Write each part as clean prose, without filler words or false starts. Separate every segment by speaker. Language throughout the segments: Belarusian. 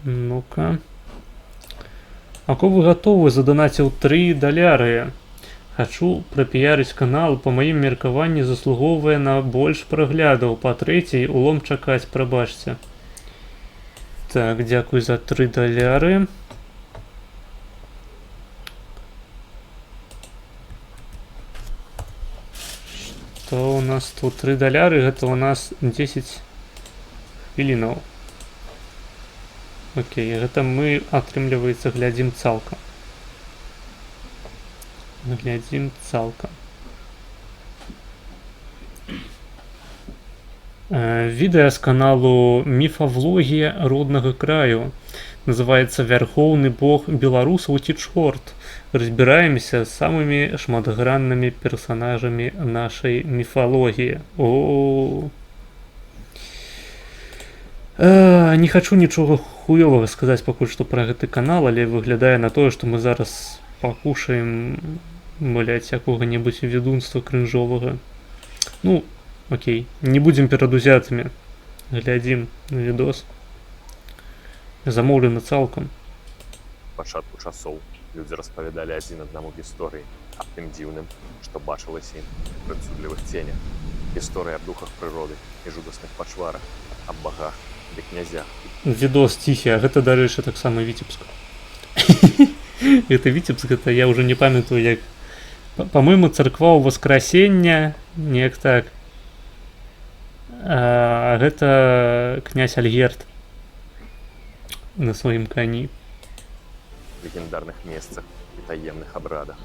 Speaker 1: Ну-ка. Ако вы готовы, заданаціў 3 даляры. Хачу прапіярыць канал, па маім меркаванні заслугоўвае на больш праглядаў. Па трэцяй улом чакаць, прабачце. Так, дзякуй за 3 даляры. То у нас тут 3 даляры, гэта у нас 10 хвілінаў. Окей, гэта мы, атрымліваецца, глядзім цалкам. Глядзім цалкам. Відэа з каналу «Міфавлогі роднага краю». Называецца «Вярхоўны бог беларусаў ці чорт». Разбіраемся з самымі шматграннымі персанажамі нашай міфалогіі. Не хачу нічога хуёвага сказаць пакуль што пра гэты канал, але выглядае на тое, што мы зараз пакушаем, блядь, якога-небудзь ведунства крынжовага. Ну, окей, не будзем перад узятымі. Глядзім на відос. Замоўлена цалкам.
Speaker 2: Пачатку часоў людзі распавядалі адзін аднаму гісторыі аб тым дзіўным, што бачылася ім пры цудлівых ценях. Гісторыі аб духах прыроды і жудасных пачварах, аб багах ды князях.
Speaker 1: Відос ціхі, а гэта, дарэчы, таксама Віцебск. Гэта Віцебск, гэта я ўжо не памятаю, як... Па-мойму, царква Воскресення, неяк так. А гэта князь Альгерт на сваім кані.
Speaker 2: Легендарных месцах і таемных абрадах,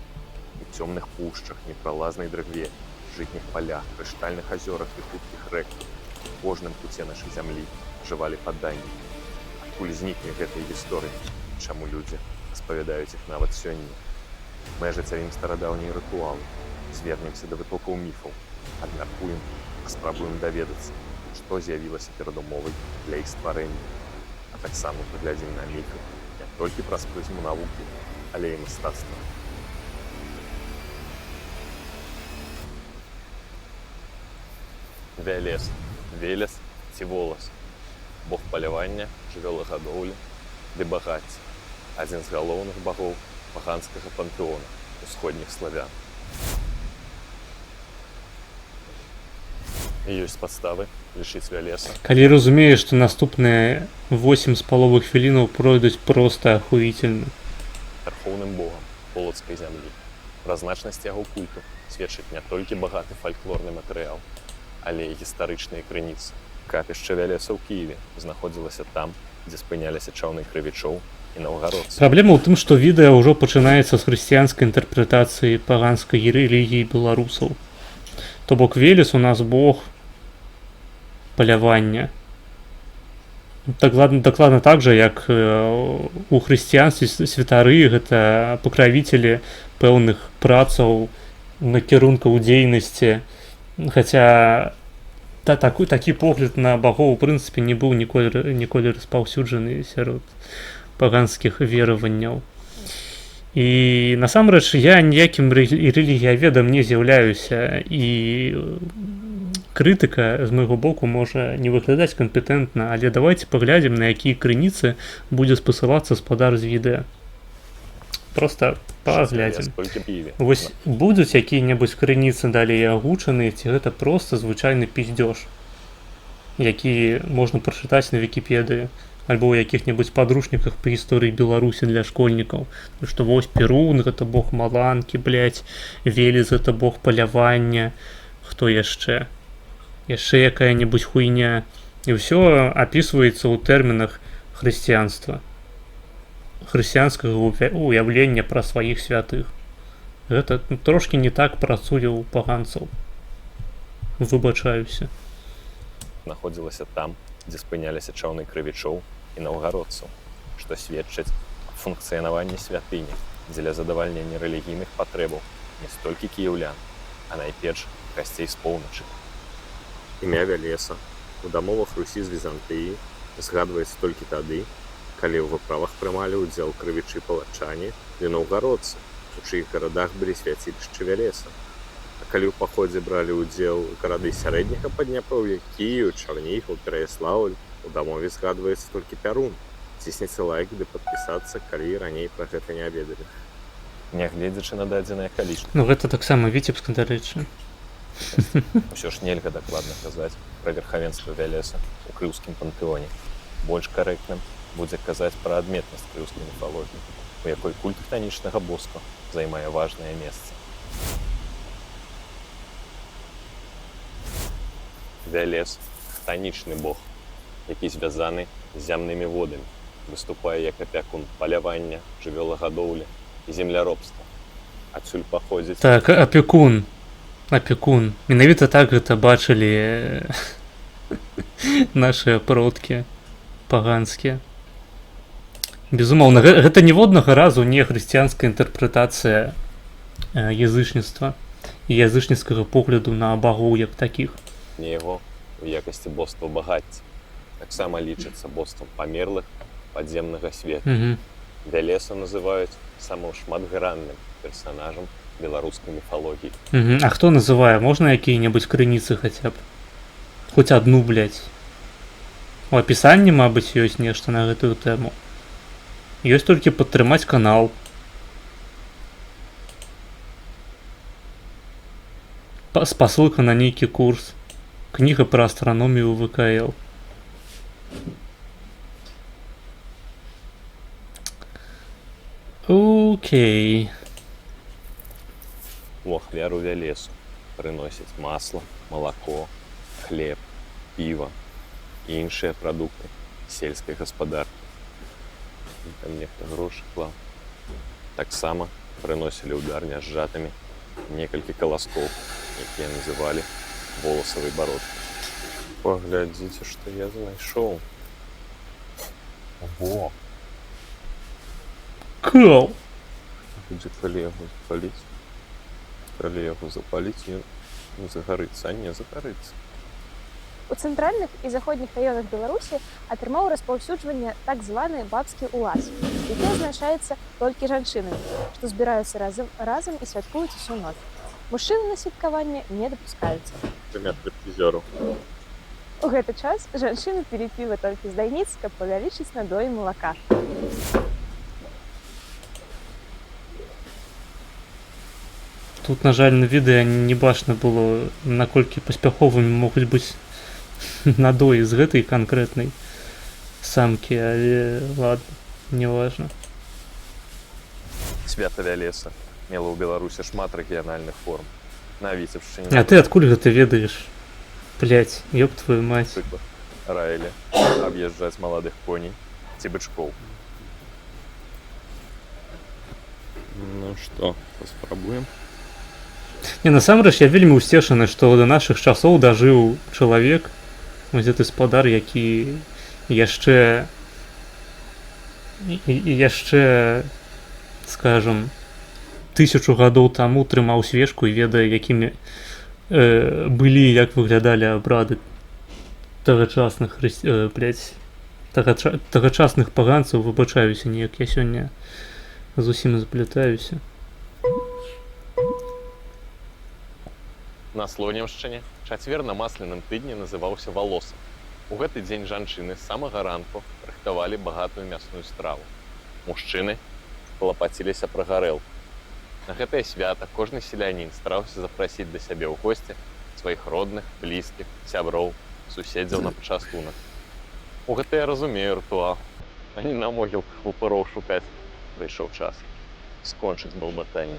Speaker 2: і цёмных пушчах, непралазнай дрыгве, жытніх палях, крыштальных азёрах і хуткіх рэк. У кожным куце нашай зямлі жывалі падданні. Адкуль знікне гэтыя гісторыі, чаму людзі распавядаюць іх нават сёння? Мы ажыццявім старадаўнія рытуалы, звернемся да вытокаў міфаў, абмяркуем, паспрабуем даведацца, што з'явілася перадумовай для іх стварэння. А таксама паглядзім на міфы не толькі праз прызму навукі, але і мастацтва. Вялес, Велес ці Волас, бог палявання, жывёлагадоўлі ды багацця, адзін з галоўных багоў паганскага пантэона усходніх славян. І ёсць падставы лічыць Вялеса.
Speaker 1: Калі разумееш, што наступныя 8,5 хвілінаў пройдуць проста ахуительна.
Speaker 2: Вярхоўным богам полацкай зямлі. Пра значнасць яго культу сведчыць не толькі багаты фальклорны матэрыял, але і гістарычныя крыніцы. Капішча Вялеса ў Кіеве знаходзілася там, дзе спыняліся чаўны крывічоў і наўгародцы.
Speaker 1: Праблема ў тым, што відэа ўжо пачынаецца з хрысціянскай інтэрпрэтацыі паганскай рэлігіі беларусаў. То бок Велес у нас бог палявання. Дакладна так жа, як у хрысціянстве святары гэта пакравіцелі пэўных працаў, накірункаў дзейнасці. Хаця такі погляд на багоў у прынцыпе не быў ніколі распаўсюджаны сярод паганскіх вераванняў. І насамрэч я ніякім рэлігіяведам не з'яўляюся, і крытыка з майго боку можа не выглядаць кампетэнтна, але давайте паглядзім, на якія крыніцы будзе спасылацца спадар з відэа. Просто паглядзім. Вось будуць якія-небудзь крыніцы далей агучаныя, ці гэта проста звычайны піздёж, які можна прачытаць на Вікіпедыі альбо ў якіх-небудзь падручніках па гісторыі Беларусі для школьнікаў. Што вось Перун гэта бог маланкі, блядь, Велес гэта бог палявання, хто яшчэ? Яшчэ якая-небудзь хуйня. І ўсё апісваецца ў тэрмінах хрысціянства. Хрысціянскага уяўлення пра сваіх святых. Гэта трошкі не так працуе ў паганцаў. Выбачаюся.
Speaker 2: Знаходзілася там, дзе спыняліся чаўны крывічоў і наўгародцаў, што сведчыць аб функцыянаванні святыні дзеля задавальнення рэлігійных патрэбаў не столькі кіяўлян, а найперш гасцей з поўначы. Імя Вялеса у дамовах Русі з Візантыі згадваецца толькі тады, калі ў выправах прымалі ўдзел крывічы-палачане ды наўгародцы, у чыіх гарадах былі свяцілішчы Вялеса. А калі ў паходзе бралі ўдзел гарады сярэдняга Падняпроўя, Кіеў, Чарнігаў, Пераяслаўль, у дамове згадваецца толькі Пярун. Цісніце лайк ды падпісацца, калі раней пра гэта не ведалі. Нягледзячы на дадзеныя калічнасці.
Speaker 1: Ну гэта таксама Віцебска, дарэчы.
Speaker 2: Усё ж нельга дакладна казаць пра верхавенства Вялеса ў крыўскім пантэоне. Больш карэктным будзе казаць пра адметнасць крыўскай міфалогіі, у якой культ хтанічнага божства займае важнае месца. Вялес – хтанічны бог, які звязаны з зямнымі водамі, выступае як апякун палявання, жывёлагадоўлі і земляробства. Адсюль паходзіць...
Speaker 1: Так, апекун. Апекун. Менавіта так гэта бачылі нашыя продкі паганскія. Безумоўна, гэта ніводнага разу не хрысціянская інтэрпрэтацыя язычніцтва і язычніцкага погляду на багоў як такіх.
Speaker 2: Не яго у якасці божства багацця. Таксама лічыцца божствам памерлых падземнага свету. Вялеса называюць самым шматгранным персанажам беларускай міфалогіі.
Speaker 1: А хто называе? Можна якія-небудзь крыніцы хаця б? Хоць адну, блядь. У апісанні, мабыць, ёсць нешта на гэтую тэму. Ёсць толькі падтрымаць канал. Спасылка на нейкі курс. Кніга пра астраномію ў ВКЛ. Окей.
Speaker 2: У ахвяру Вялесу прыносяць масла, малако, хлеб, піва і іншыя прадукты сельскай гаспадаркі. Там нехта грошы клаў. Таксама прыносілі ў дарня з жатамі некалькі каласкоў, якія называлі воласавай бародкай. Паглядзіце, што я знайшоў. Во!
Speaker 1: Кал!
Speaker 2: Будзе, калі яго запаліць. Калі яго запаліць, не загарыцца, а не загарыцца.
Speaker 3: У цэнтральных і заходніх раёнах Беларусі атрымаў распаўсюджванне так званы бабскі улаз, які азначаецца толькі жанчынамі, што збіраюцца разам і святкуюць усю ноч. Мужчыны на святкаванне не дапускаюцца.
Speaker 2: Імя стриптизеру.
Speaker 3: У гэты час жанчыны пілі піва толькі з дайніц, каб павялічыць надоі малака.
Speaker 1: Тут, на жаль, на відэа не бачна было, наколькі паспяховымі могуць быць надоі з гэтай канкрэтнай самкі, але ладно, не важна.
Speaker 2: Свята Вялеса мела ў Беларусі шмат рэгіянальных форм. На Віцебшчыне...
Speaker 1: А ты адкуль гэта ведаеш? Блядь, ёб твою мать.
Speaker 2: Раілі аб'язджаць маладых коней ці бычкоў. Ну што, паспрабуем?
Speaker 1: Не, насамрэч, я вельмі ўсцешаны, што да нашых часоў дажыў чалавек, вось гэты спадар, які яшчэ, скажам, 1000 гадоў таму трымаў свечку і ведае, якімі былі, як выглядалі абрады тагачасных тагачасных паганцаў. Выбачаюся, неяк я сёння зусім заплятаюся.
Speaker 2: На Слонімшчыне чацвер на масляным тыдні называўся валосам. У гэты дзень жанчыны з самага ранку рыхтавалі багатую мясную страву. Мужчыны клапаціліся пра гарэлку. На гэтае свята кожны селянін стараўся запрасіць да сябе ў госці сваіх родных, блізкіх, сяброў, суседзяў на пачастунак. У гэта я разумею рытуал, а не на могілках упыроў шукаць. Прыйшоў час скончыць балбатанне.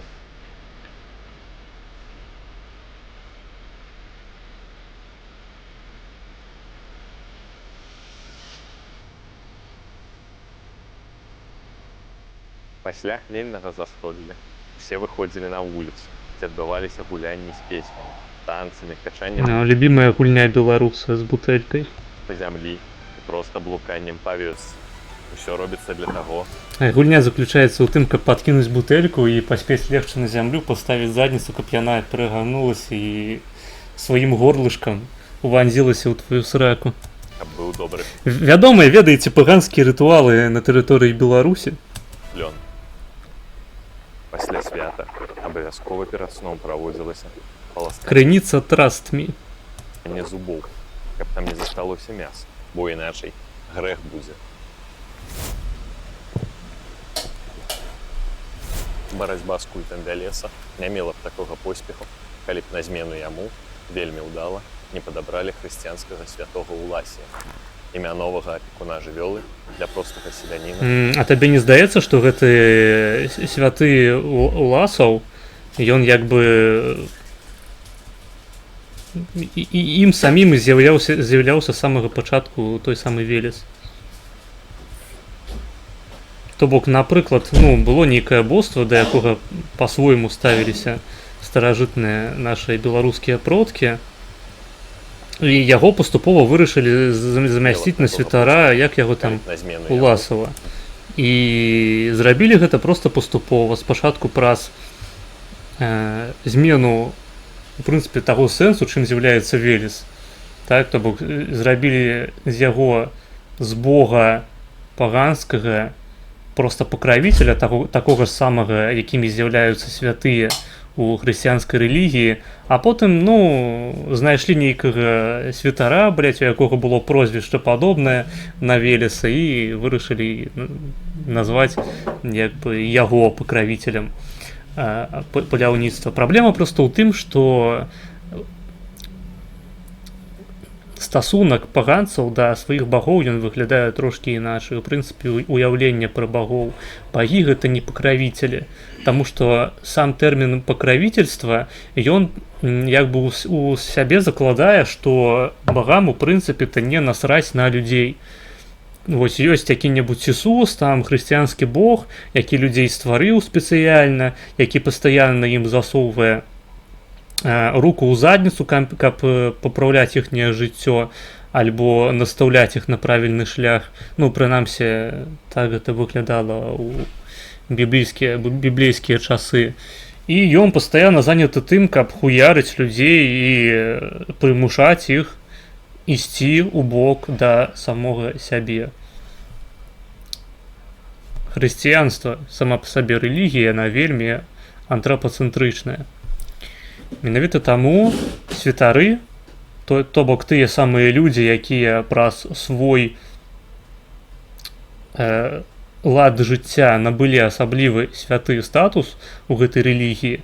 Speaker 2: Пасля хмельнага засходзілі. Все выходзілі на вуліцу, дзе адбываліся гулянні з песнямі, танцамі, качаннем
Speaker 1: Любімая гульня беларуса з бутэлькай.
Speaker 2: па зямлі і проста блуканнем па вёсцы. Усё робіцца для таго.
Speaker 1: Гульня заключаецца ў тым, каб падкінуць бутэльку і паспець легчы на зямлю, паставіць задніцу, каб яна перагарнулася і сваім горлышкам уванзілася ў тваю сраку.
Speaker 2: Каб быў добры
Speaker 1: Вядомыя, ведаеце, паганскія рытуалы на тэрыторыі Беларусі.
Speaker 2: лён. Пасля свята абавязкова перад сном праводзілася паласканне
Speaker 1: Крыніца Trust Me.
Speaker 2: зубоў, каб там не засталося мяса, бо іначай грэх будзе. Барацьба з культам Вялеса не мела б такога поспеху, калі б на змену яму вельмі ўдала не падабралі хрысціянскага святога Уласія, імя новага апекуна жывёлы для простага селяніна.
Speaker 1: А табе не здаецца, што гэты святы Уласаў, ён як бы ім самім і з'яўляўся з самага пачатку той самы Велес? То бок, напрыклад, было нейкае боства, да якога па-свойму ставіліся старажытныя нашыя беларускія продкі, і яго паступова вырашылі замясціць на святара, як яго там Уласава. І зрабілі гэта проста паступова, спачатку праз змену, у прынцыпе, таго сэнсу, чым з'яўляецца Велес. Так, то бок, зрабілі з яго, з бога паганскага, просто пакравіцеля такога ж самага, якімі з'яўляюцца святыя у хрысціянскай рэлігіі, а потым, знайшлі нейкага святара, у якога было прозвішча падобнае на Велеса, і вырашылі назваць як бы яго пакравіцелем паляўніцтва. Праблема проста ў тым, што стасунак паганцаў да сваіх багоў ён выглядае трошкі іначай. У прынцыпе, уяўленне пра багоў. Багі гэта не пакравіцелі, таму што сам тэрмін пакравіцельства, ён як бы у сябе закладае, што багам у прынцыпе-то не насраць на людзей. Вось ёсць які-небудзь Ісус, там хрысціянскі бог, які людзей стварыў спецыяльна, які пастаянна ім засоўвае руку ў задніцу, каб папраўляць іхняе жыццё альбо настаўляць іх на правільны шлях. Прынамсі, так гэта выглядала ў біблейскія часы. І ён пастаянна заняты тым, каб хуярыць людзей і прымушаць іх ісці ў бок да самога сябе. Хрысціянства сама па сабе рэлігія, яна вельмі антрапацэнтрычная. Менавіта таму святары, то бок тыя самыя людзі, якія праз свой лад жыцця набылі асаблівы святы статус у гэтай рэлігіі,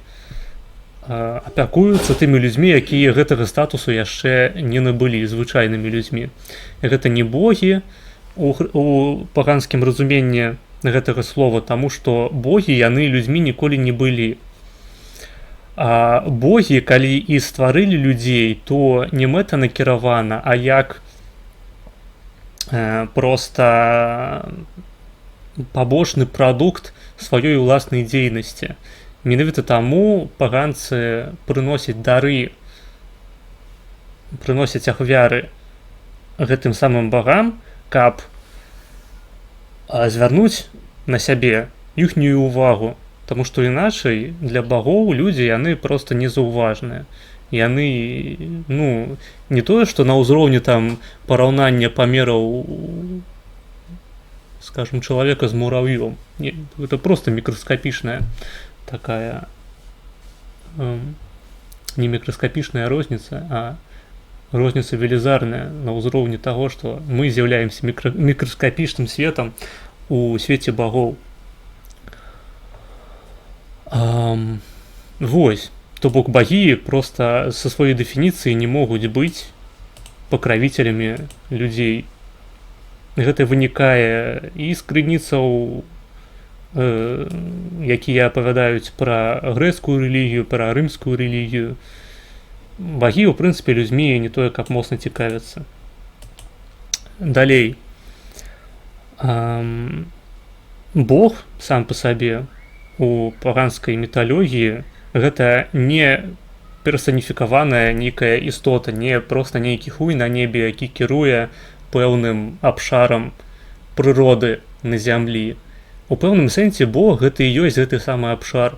Speaker 1: апякуюцца тымі людзьмі, якія гэтага статусу яшчэ не набылі, звычайнымі людзьмі. Гэта не богі у паганскім разуменні гэтага слова, таму што богі яны людзьмі ніколі не былі. А богі, калі і стварылі людзей, то не мэтанакіравана, а як проста пабочны прадукт сваёй уласнай дзейнасці. Менавіта таму паганцы прыносяць дары, прыносяць ахвяры гэтым самым багам, каб звярнуць на сябе іхнюю увагу. Таму што іначай для багоў людзі, яны проста незаўважныя. Яны, не тое, што на ўзроўні там параўнання памераў, скажем, чалавека з мурав'ём. Гэта проста мікраскапічная такая, не мікраскапічная розніца, а розніца велізарная на ўзроўні таго, што мы з'яўляемся мікраскапічным светам у свеце багоў. Вось, то бок багі проста са сваёй дэфініцыі не могуць быць пакравіцелямі людзей. Гэта вынікае і з крыніцаў, якія апавядаюць пра грэцкую рэлігію, пра рымскую рэлігію. Багі, у прынцыпе, людзьмі не тое, каб моцна цікавяцца. Далей. Бог сам па сабе у паганскай міталогіі гэта не персаніфікаваная нейкая істота, не проста нейкі хуй на небе, які кіруе пэўным абшарам прыроды на зямлі. У пэўным сэнсе Бог гэта і ёсць гэты самы абшар.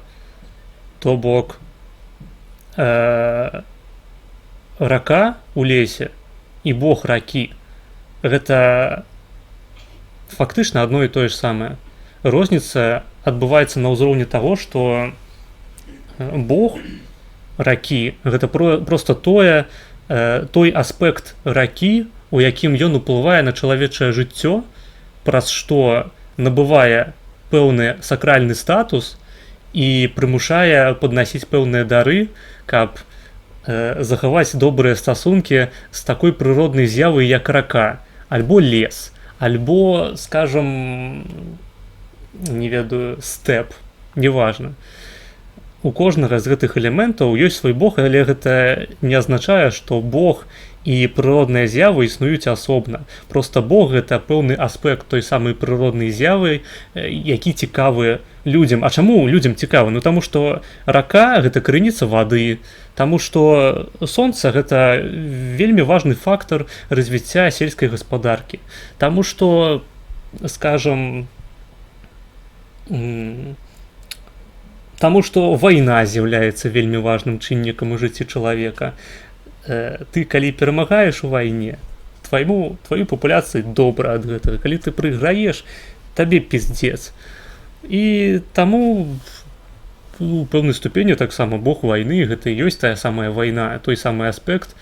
Speaker 1: То бок рака ў лесе і Бог ракі гэта фактычна адно і тое ж самае. Розніца адбываецца на ўзроўні таго, што Бог ракі гэта проста той аспект ракі, у якім ён уплывае на чалавечае жыццё, праз што набывае пэўны сакральны статус і прымушае паднасіць пэўныя дары, каб захаваць добрыя стасункі з такой прыроднай з'явай, як рака, альбо лес, альбо, скажам, не ведаю, стэп, неважна. У кожнага з гэтых элементаў ёсць свой бог, але гэта не азначае, што бог і прыродныя з'явы існуюць асобна. Проста бог гэта пэўны аспект той самай прыроднай з'явы, які цікавы людзям. А чаму людзям цікавы? Ну таму што рака гэта крыніца вады, таму што сонца гэта вельмі важны фактар развіцця сельскай гаспадаркі. Таму што, скажам, таму што вайна з'яўляецца вельмі важным чыннікам у жыцці чалавека. Ты калі перамагаеш у вайне, тваю папуляцыі добра ад гэтага. Калі ты прыграеш, табе пиздец. І таму у пэўнай ступені таксама бог вайны гэта і ёсць тая самая вайна, той самы аспект,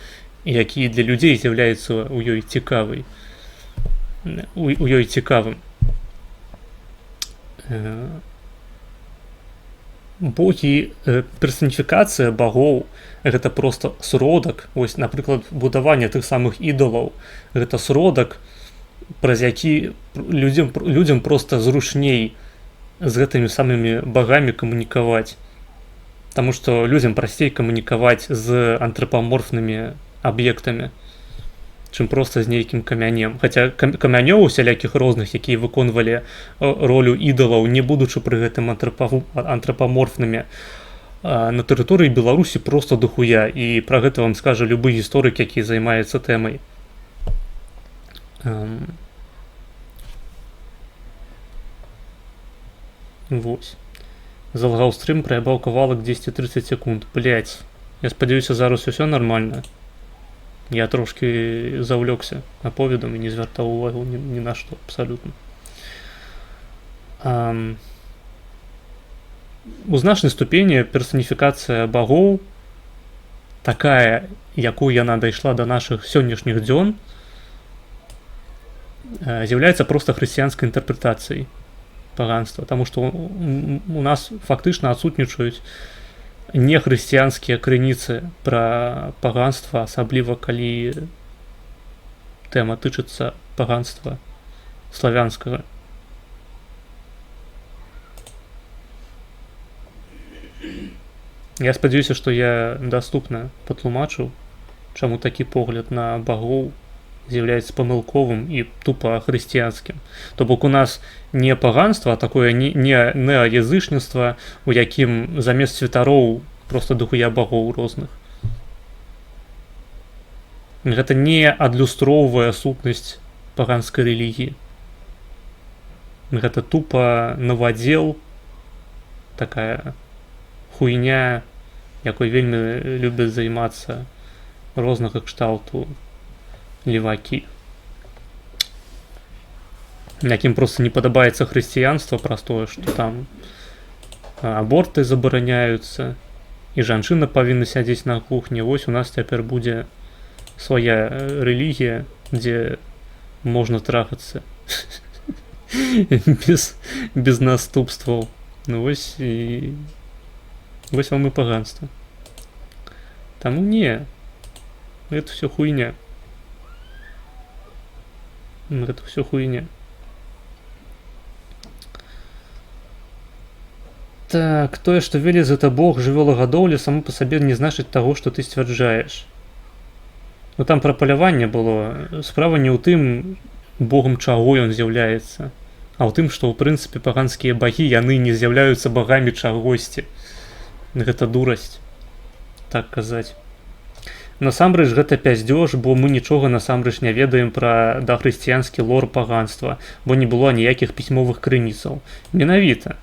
Speaker 1: які для людзей з'яўляецца у ёй цікавым. Богі, персаніфікацыя багоў гэта проста сродак. Вось, напрыклад, будаванне тых самых ідалаў гэта сродак, праз які людзям проста зручней з гэтымі самымі багамі камунікаваць. Таму што людзям прасцей камунікаваць з антрапаморфнымі аб'ектамі, чым проста з нейкім камянем. Хаця камянёў усялякіх розных, якія выконвалі ролю ідалаў, не будучы пры гэтым антрапаморфнымі, на тэрыторыі Беларусі проста дохуя, і пра гэта вам скажа любы гісторык, які займаецца тэмай. Вось. Залгаў стрым, праябаў кавалак 10-30 секунд. Блять, я спадзяюся, зараз усё нормально. Я трошки завлёкся аповедам і не звяртаў увагу ні на што абсалютна. У значнай ступені персаніфікацыя багоў, такая, якую яна дайшла да нашых сённяшніх дзён, з'яўляецца проста хрысціянскай інтэрпрэтацыяй паганства, таму што у нас фактычна адсутнічаюць нехрысціянскія крыніцы пра паганства, асабліва калі тэма тычыцца паганства славянскага. Я спадзяюся, што я даступна патлумачыў, чаму такі погляд на багоў з'яўляецца памылковым і тупа хрысціянскім. То бок у нас не паганства, а такое не неаязычніцтва, у якім замест святароў проста дохуя багоў розных. Гэта не адлюстроўвае сутнасць паганскай рэлігіі. Гэта тупа навадзел, такая хуйня, якой вельмі любяць займацца рознага кшталту левакі, якім проста не падабаецца хрысціянства праз тое, што там аборты забараняюцца і жанчына павінна сядзець на кухні. Вось у нас цяпер будзе свая рэлігія, дзе можна трахацца без наступстваў. Ну вось і вось вам і паганства. Таму не, гэта ўсё хуйня. Гэта ўсё хуйня. Так, тое, што Велес гэта бог жывёлагадоўлі, само па сабе не значыць таго, што ты сцвярджаеш. Ну там пра паляванне было. Справа не ў тым, богам чаго ён з'яўляецца, а ў тым, што ў прынцыпе паганскія багі, яны не з'яўляюцца багамі чагосьці. Гэта дурасць, так казаць. Насамрэч гэта пяздзёж, бо мы нічога насамрэч не ведаем пра дахрысціянскі лор паганства, бо не было ніякіх пісьмовых крыніцаў. Менавіта.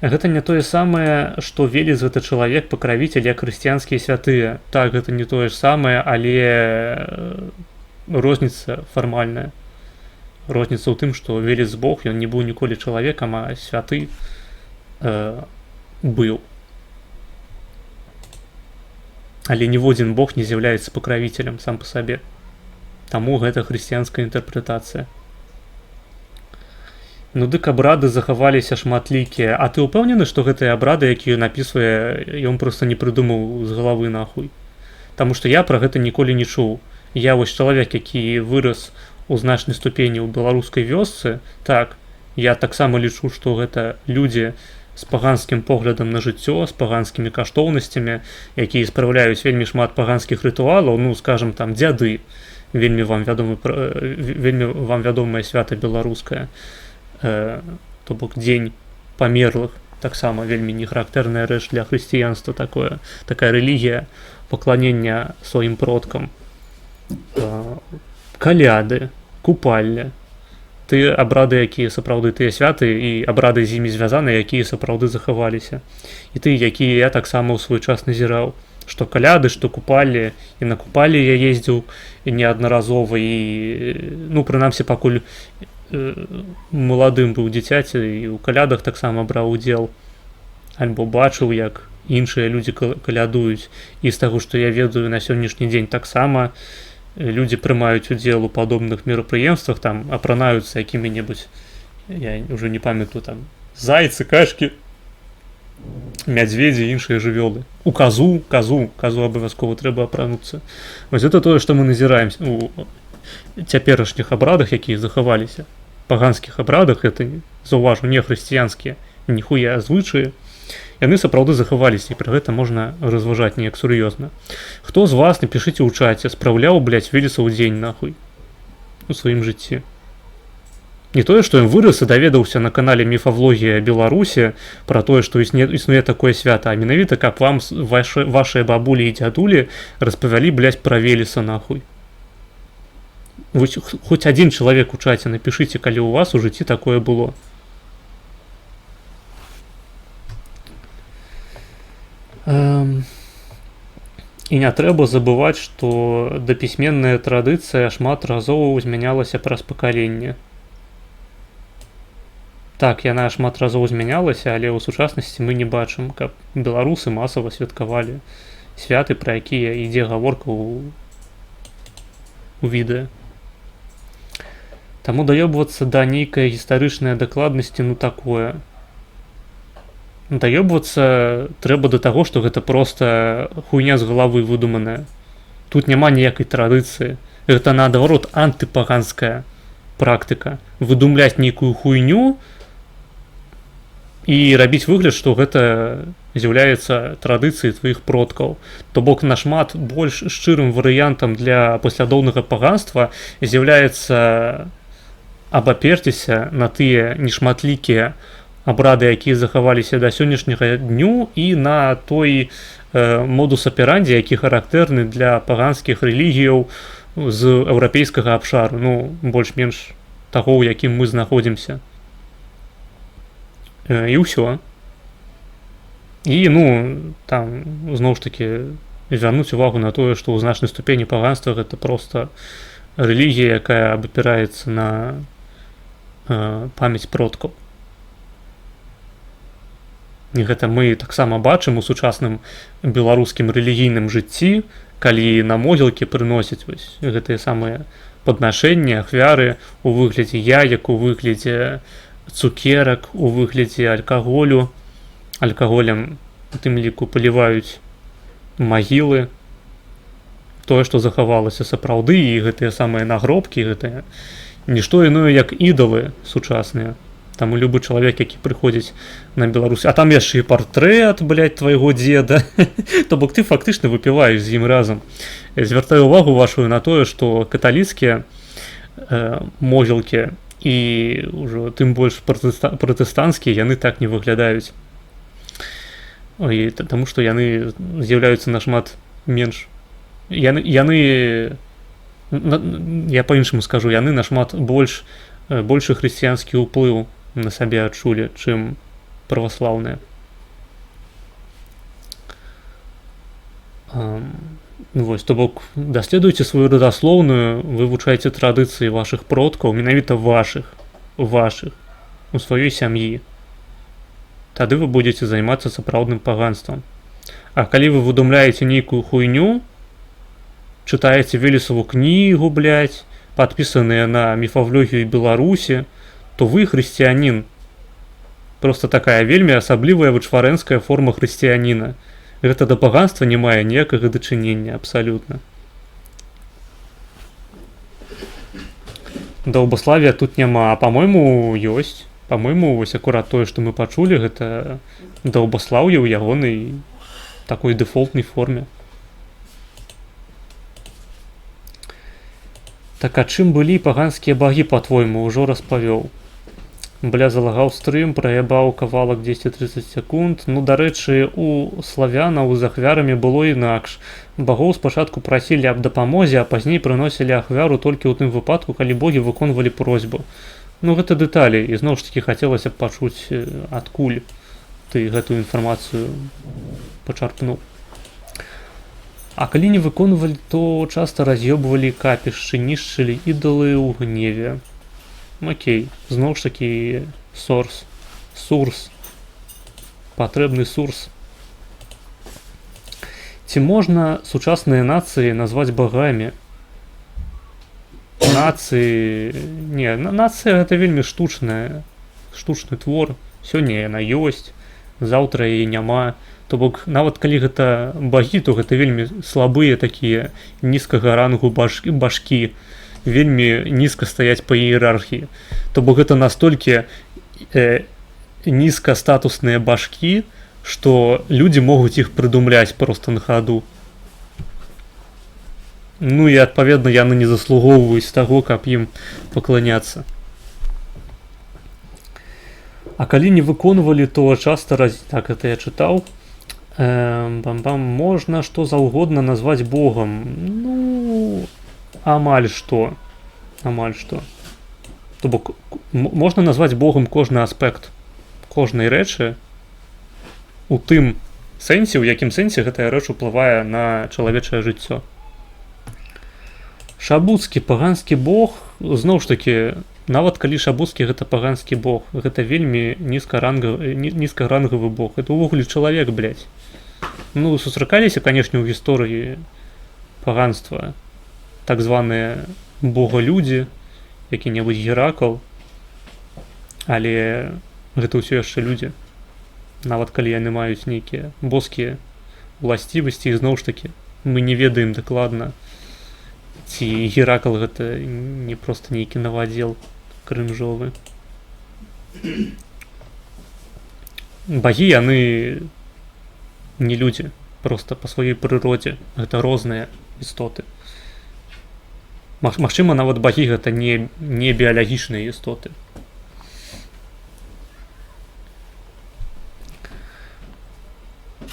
Speaker 1: Гэта не тое самае, што Велес гэта чалавек пакравіцель, як хрысціянскія святыя. Так, гэта не тое ж самае, але розніца фармальная. Розніца ў тым, што Велес бог, ён не быў ніколі чалавекам, а святы быў. Але ніводзін бог не з'яўляецца пакравіцелем сам па сабе. Таму гэта хрысціянская інтэрпрэтацыя. Ну дык абрады захаваліся шматлікія, а ты ўпэўнены, што гэтыя абрады, якія напісвае, ён проста не прыдумаў з галавы нахуй. Таму што я пра гэта ніколі не чуў. Я вось чалавек, які вырас у значнай ступені ў беларускай вёсцы, так, я таксама лічу, што гэта людзі з паганскім поглядам на жыццё, з паганскімі каштоўнасцямі, якія спраўляюць вельмі шмат паганскіх рытуалаў, ну, скажам, там, дзяды, вельмі вам вядомае свята беларускае, то бок дзень памерлых, таксама вельмі не характэрная рэч для хрысціянства, такая рэлігія пакланення сваім продкам, каляды, купальня, тыя абрады, якія сапраўды тыя святы і абрады з імі звязаны, якія сапраўды захаваліся. І тыя, якія я таксама ў свой час назіраў, што каляды, што купалі, і на купалі я ездзіў неаднаразова, і, ну, прынамсі, пакуль маладым быў дзіцяці, і ў калядах таксама браў удзел, альбо бачыў, як іншыя людзі калядуюць. І з таго, што я ведаю на сённяшні дзень таксама, людзі прымаюць удзел у падобных мерапрыемствах, там апранаюцца якімі-небудзь, я ўжо не памятаю, там зайцы, кашкі, мядзведзі, іншыя жывёлы. У казу абавязкова трэба апрануцца. Вось гэта тое, што мы назіраем у цяперашніх абрадах, якія захаваліся. Паганскіх абрадах, гэта, заўважу, не хрысціянскія, ніхуя звычаі. Яны сапраўды захаваліся, і пра гэта можна разважаць неяк сур'ёзна. Хто з вас, напішыце ў чаце, спраўляў, блядь, Велесаў дзень, нахуй, у сваім жыцці? Не тое, што ён вырас і даведаўся на канале Міфавлогія Беларусі пра тое, што існуе такое свята, а менавіта, каб вам вашыя бабулі і дзядулі распавялі, блядь, пра Велеса, нахуй. Хоць адзін чалавек у чаце напішыце, калі ў вас у жыцці такое было. І не трэба забываць, што дапісьменная традыцыя шмат разоў змянялася праз пакаленне. Так, яна шмат разоў змянялася, але ў сучаснасці мы не бачым, каб беларусы масава святкавалі святы, пра якія ідзе гаворка ў відэа. Таму даёбвацца да нейкай гістарычнай дакладнасці, ну такое. Даёбвацца трэба да таго, што гэта проста хуйня з галавы выдуманая. Тут няма ніякай традыцыі. Гэта, наадварот, антыпаганская практыка. Выдумляць нейкую хуйню і рабіць выгляд, што гэта з'яўляецца традыцыяй тваіх продкаў. То бок нашмат больш шчырым варыянтам для паслядоўнага паганства з'яўляецца абаперціся на тыя нешматлікія абрады, якія захаваліся да сённяшняга дню, і на той модус аперанді, які характэрны для паганскіх рэлігіяў з еўрапейскага абшару, ну, больш-менш таго, у якім мы знаходзімся. І ўсё. І, ну, там, зноў ж такі, звярнуць увагу на тое, што ў значнай ступені паганства гэта проста рэлігія, якая абапіраецца на памяць продкаў. І гэта мы таксама бачым у сучасным беларускім рэлігійным жыцці, калі на могілкі прыносяць вось гэтыя самыя паднашэнні, ахвяры у выглядзе яек, у выглядзе цукерак, у выглядзе алкаголю. Алкаголем у тым ліку паліваюць магілы. Тое, што захавалася сапраўды, і гэтыя самыя нагробкі, гэтыя нішто іное, як ідалы сучасныя. Таму любы чалавек, які прыходзіць на Беларусь, а там яшчэ і партрэт, блядь, твайго дзеда, то бок ты фактычна выпіваеш з ім разам. Звяртаю увагу вашу на тое, што каталіцкія могілкі і ўжо тым больш пратэстанцкія, яны так не выглядаюць. Таму што яны з'яўляюцца нашмат менш. Яны, я па-іншаму скажу, яны нашмат большы хрысціянскі ўплыў на сабе адчулі, чым праваслаўныя. Вось, то бок, даследуйце сваю радаслоўную, вывучайце традыцыі вашых продкаў, менавіта вашых, у сваёй сям'і. Тады вы будзеце займацца сапраўдным паганствам. А калі вы выдумляеце нейкую хуйню, чытаеце Велесаву кнігу, блядь, падпісаныя на Міфавлогію Беларусі, то вы хрысціянін. Просто такая вельмі асаблівая вычварэнская форма хрысціяніна. Гэта да паганства не мае ніякага дачынення абсалютна. Даўбаславія тут няма, а па-мойму ёсць. Па-мойму, вось акурат тое, што мы пачулі, гэта даўбаслаўе ў ягонай такой дэфолтнай форме. Так а чым былі паганскія багі, па-твойму, ужо распавёў. Бля, залагаў стрым, праябаў кавалак 10-30 секунд. Ну, дарэчы, у славянаў з ахвярамі было інакш. Багоў спачатку прасілі аб дапамозе, а пазней прыносілі ахвяру толькі ў тым выпадку, калі богі выконвалі просьбу. Ну, гэта дэталі, і зноў ж такі хацелася б пачуць, адкуль ты гэтую інфармацыю пачарпнуў. А калі не выконвалі, то часта раз'ёбвалі капішчы, нішчылі ідалы ў гневе. Окей, зноў ж такі сурс, патрэбны сурс. Ці можна сучасныя нацыі назваць багамі? Нацыі... Не, нацыя гэта вельмі штучны твор. Сёння яна ёсць, заўтра яе няма. То бок, нават калі гэта багі, то гэта вельмі слабыя такія нізкага рангу башкі. Вельмі нізка стаяць па іерархіі. То бок гэта настолькі нізкастатусныя башкі, што людзі могуць іх прыдумляць проста на хаду. Ну і адпаведна яны не заслугоўваюць таго, каб ім пакланяцца. А калі не выконвалі, то часта так это я чытаў. Можна што заўгодна назваць Богам. Ну, амаль што. То бок можна назваць Богам кожны аспект кожнай рэчы у тым сэнсе, у якім сэнсе гэтая рэч уплывае на чалавечае жыццё. Шабуцкі паганскі бог, зноў ж такі, нават калі шабуцкі гэта паганскі бог, гэта вельмі нізкарангавы бог. Это ўвогуле чалавек, блядь. Ну, сустракаліся, канешне, у гісторыі паганства так званыя богалюдзі, які-небудзь Геракл, але гэта ўсё яшчэ людзі. Нават калі яны маюць нейкія боскія уласцівасці, і зноў ж такі, мы не ведаем дакладна, ці Геракл гэта не проста нейкі навадзел крынжовы. Багі, яны не людзі, проста па сваёй прыродзе. Гэта розныя істоты. Магчыма, нават багі гэта не біялагічныя істоты.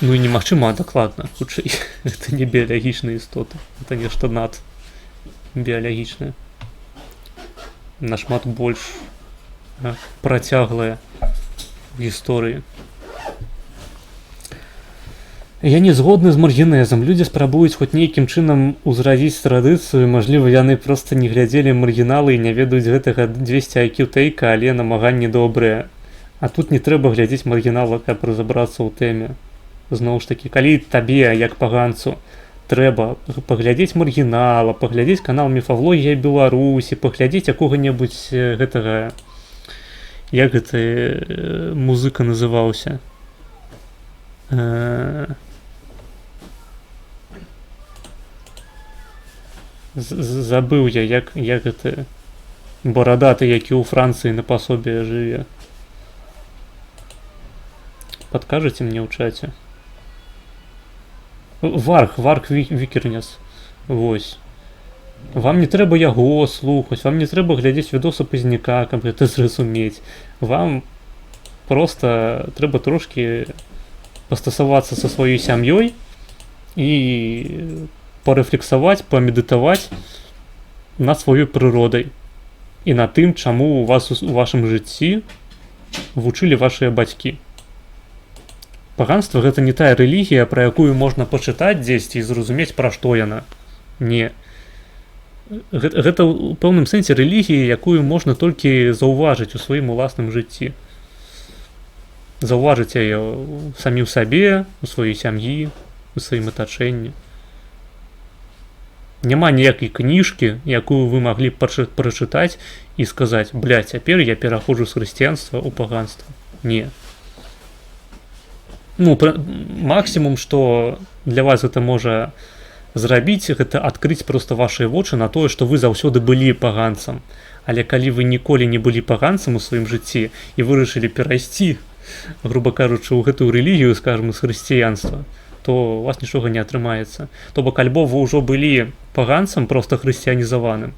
Speaker 1: Ну і немагчыма, а дакладна, хутчэй. Гэта не біялагічныя істоты. Гэта нешта над біялагічнае. Нашмат больш працяглае в гісторыі. Я не згодны з маргінезам. Людзі спрабуюць хоць нейкім чынам узрадзіць традыцыю. Мажліва, яны проста не глядзелі маргіналы і не ведаюць гэтага 200 IQ тэйка, але намаганні добрыя. А тут не трэба глядзець маргінала, каб разабрацца ў тэме. Зноў ж такі, калі табе, як паганцу, трэба паглядзець маргінала, паглядзець канал Міфалогія Беларусі, паглядзець якога-небудзь гэтага... Як гэта музыка называўся? Забыў я, як гэта барадаты, які ў Францыі на пасобе жыве. Падкажаце мне ў чаце. Варг Вікернес. Вось. Вам не трэба яго слухаць, вам не трэба глядзець відосы Пазняка, каб гэта зразумець. Вам проста трэба трошкі пастасавацца са сваёй сям'ёй і парэфлексаваць, памедытаваць над сваёй прыродай і над тым, чаму у вас у вашым жыцці вучылі вашыя бацькі. Паганства гэта не тая рэлігія, пра якую можна пачытаць дзесьці і зразумець, пра што яна. Не. Гэта ў пэўным сэнсе рэлігія, якую можна толькі заўважыць у сваім уласным жыцці. Заўважыць яе ў самім сабе, у сваёй сям'і, у сваім атачэнні. Няма ніякай кніжкі, якую вы маглі прачытаць і сказаць: бля, цяпер я пераходжу з хрысціянства ў паганства. Не. Ну, максімум, што для вас гэта можа зрабіць, гэта адкрыць проста вашыя вочы на тое, што вы заўсёды былі паганцам. Але калі вы ніколі не былі паганцам у сваім жыцці і вырашылі перайсці, груба кажучы, ў гэтую рэлігію, скажам, з хрысціянства, то у вас нічога не атрымаецца. То бок альбо вы ўжо былі паганцам, проста хрысціянізаваным.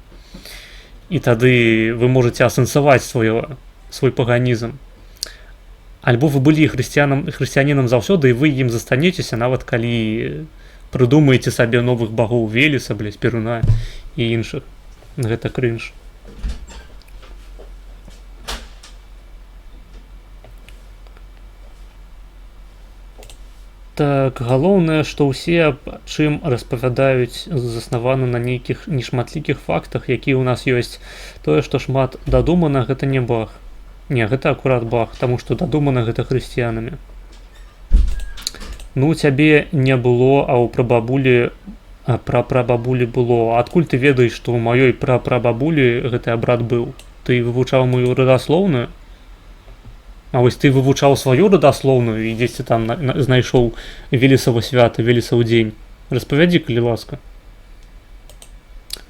Speaker 1: І тады вы можаце асэнсаваць свой паганізм. Альбо вы былі хрысціянінам заўсёды, і вы ім застанецеся, нават калі прыдумаеце сабе новых багоў Велеса, блядь, Перуна і іншых. Гэта крынж. Так, галоўнае, што ўсе, чым распавядаюць, заснаваны на нейкіх нешматлікіх фактах, якія ў нас ёсць. Тое, што шмат дадумана, гэта не баг. Не, гэта акурат баг, таму што дадумана гэта хрысціянамі. Ну, цябе не было, а ў прабабулі, прапрабабулі было. Адкуль ты ведаеш, што ў маёй прапрабабулі гэты абрад быў? Ты вывучаў мою радаслоўную? А вось ты вывучаў сваю радаслоўную і дзесьці там знайшоў Велесава свята, Велесаў дзень. Распавядзі, калі ласка.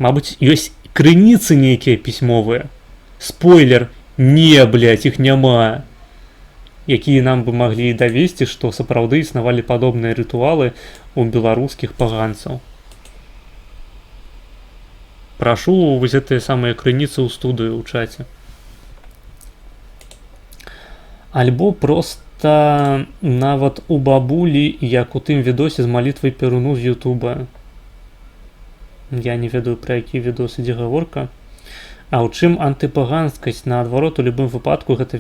Speaker 1: Мабыць, ёсць крыніцы нейкія пісьмовыя. Спойлер, не, блядь, іх няма. Якія нам бы маглі давесці, што сапраўды існавалі падобныя рытуалы у беларускіх паганцаў. Прашу вось гэтыя самыя крыніцы ў студыю ў чаце. Альбо проста нават у бабулі, як у тым відосе з малітвай Перуну з Ютуба. Я не ведаю, пра які відос ідзе гаворка. А ў чым антыпаганскасць? Наадварот, у любым выпадку гэта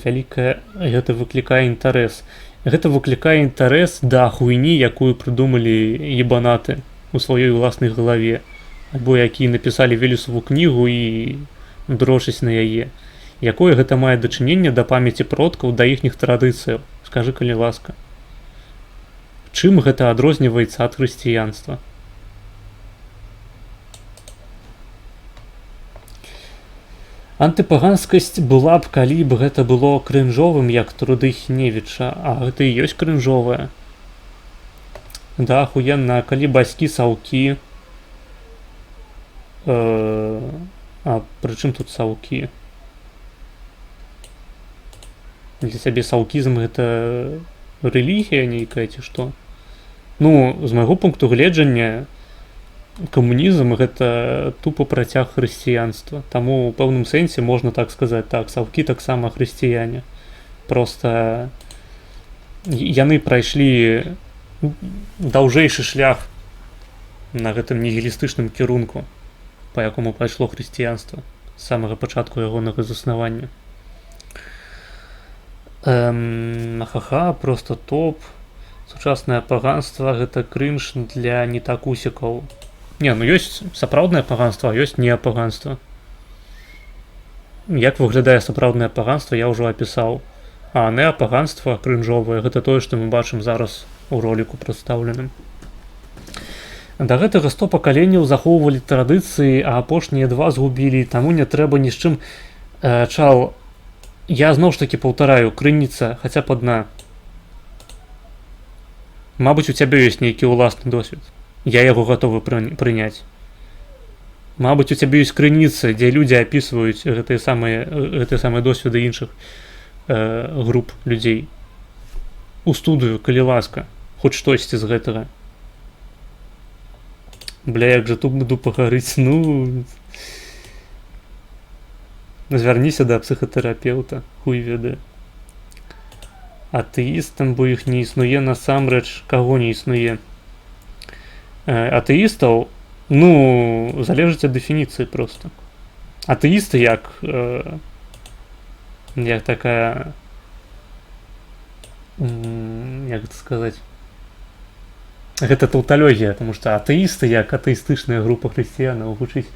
Speaker 1: выклікае інтарэс. Гэта выклікае інтарэс да хуйні, якую прыдумалі ебанаты у сваёй уласнай галаве. Альбо якія напісалі Велесаву кнігу і дрочаць на яе. Якое гэта мае дачыненне да памяці продкаў, да іхніх традыцыяў? Скажы, калі ласка. Чым гэта адрозніваецца ад хрысціянства? Антыпаганскасць была б, калі б гэта было крынжовым, як труды Хіневіча, а гэта і ёсць крынжовае. Да, ахуенна, калі бацькі саўкі. А пры чым тут саўкі? Для сябе саўкізм гэта рэлігія нейкая ці што? Ну, з майго пункту гледжання, камунізм гэта тупо працяг хрысціянства. Таму ў пэўным сэнсе можна так сказаць, так, саўкі таксама хрысціяне. Проста яны прайшлі даўжэйшы шлях на гэтым нігілістычным кірунку, па якому пайшло хрысціянства з самага пачатку ягонага заснавання. Ха-ха, просто топ. Сучаснае паганства гэта крынж для нетакусікаў. Не, ну ёсць сапраўднае паганства, а ёсць неапаганства. Як выглядае сапраўднае паганства, я ўжо апісаў. А неапаганства крынжовае гэта тое, што мы бачым зараз у роліку прадстаўленым. Да гэтага 100 пакаленняў захоўвалі традыцыі, а апошнія 2 згубілі, таму не трэба ні з чым. Чал, я зноў ж такі паўтараю, крыніца хаця б адна. Мабыць, у цябе ёсць нейкі ўласны досвед. Я яго гатовы прыняць. Мабыць, у цябе ёсць крыніцы, дзе людзі апісваюць гэтыя самыя досведы іншых груп людзей. У студыю, калі ласка, хоць штосьці з гэтага. Бля, як жа тут буду пагарыць, ну... Звярніся да псіхатэрапеўта, хуй ведае. Атэістам, бо іх не існуе насамрэч, каго не існуе. Атэістаў, ну, залежыць ад дэфініцыі проста. Атэісты як такая, як гэта сказаць, гэта таўталогія, таму што атэісты як атэістычная група хрысціянаў гучыць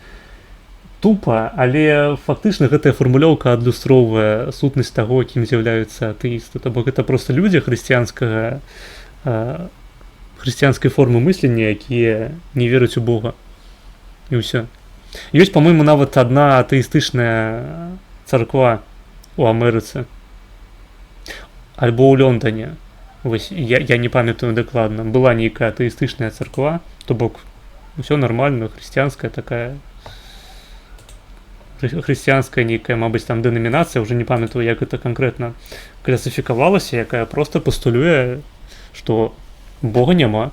Speaker 1: тупа, але фактычна гэтая фармулёўка адлюстроўвае сутнасць таго, кім з'яўляюцца атэісты. То бок гэта проста людзі хрысціянскай формы мыслення, якія не вераць у Бога. і ўсё. Ёсць, по-моему, нават адна атэістычная царква у Амерыцы альбо ў Лондоне. Вось, я не памятаю дакладна. Была нейкая атэістычная царква, то бок усё нормально, хрысціянская такая, хрысціянская нейкая, мабыць, там дэнамінацыя, уже не памятаю, як гэта канкрэтна класіфікавалася, якая просто пастулюе, што Бога няма.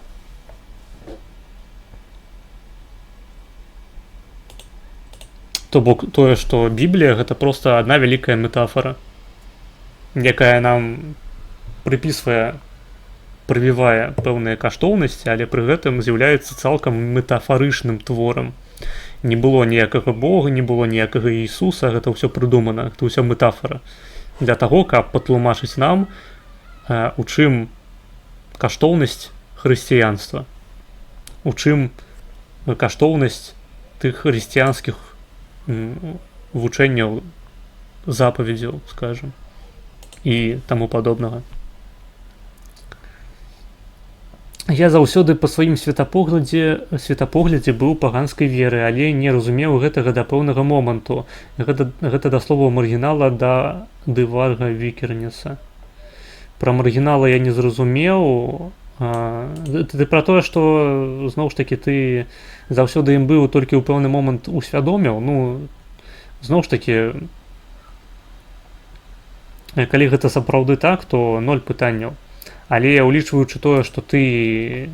Speaker 1: То бок тое, што Біблія гэта просто адна вялікая метафора, якая нам прыпісвае, прывівае пэўныя каштоўнасці, але пры гэтым з'яўляецца цалкам метафарычным творам. Не было ніякага Бога, не было ніякага Ісуса, гэта ўсё прыдумана, гэта ўсё метафора. Для таго, каб патлумачыць нам, у чым каштоўнасць хрысціянства, у чым каштоўнасць тых хрысціянскіх вучэнняў, запаведзяў, скажем, і таму падобнага. Я заўсёды па сваім светапоглядзе быў паганскай веры, але не разумеў гэтага да пэўнага моманту. Гэта да слова маргінала да Дыварга Вікернеса. Пра маргінала я не зразумеў. Ты пра тое, што зноў ж такі ты заўсёды ім быў, толькі ў пэўны момант усвядоміў. Ну, зноў ж такі, калі гэта сапраўды так, то 0 пытанняў. Але ўлічваючы тое, што ты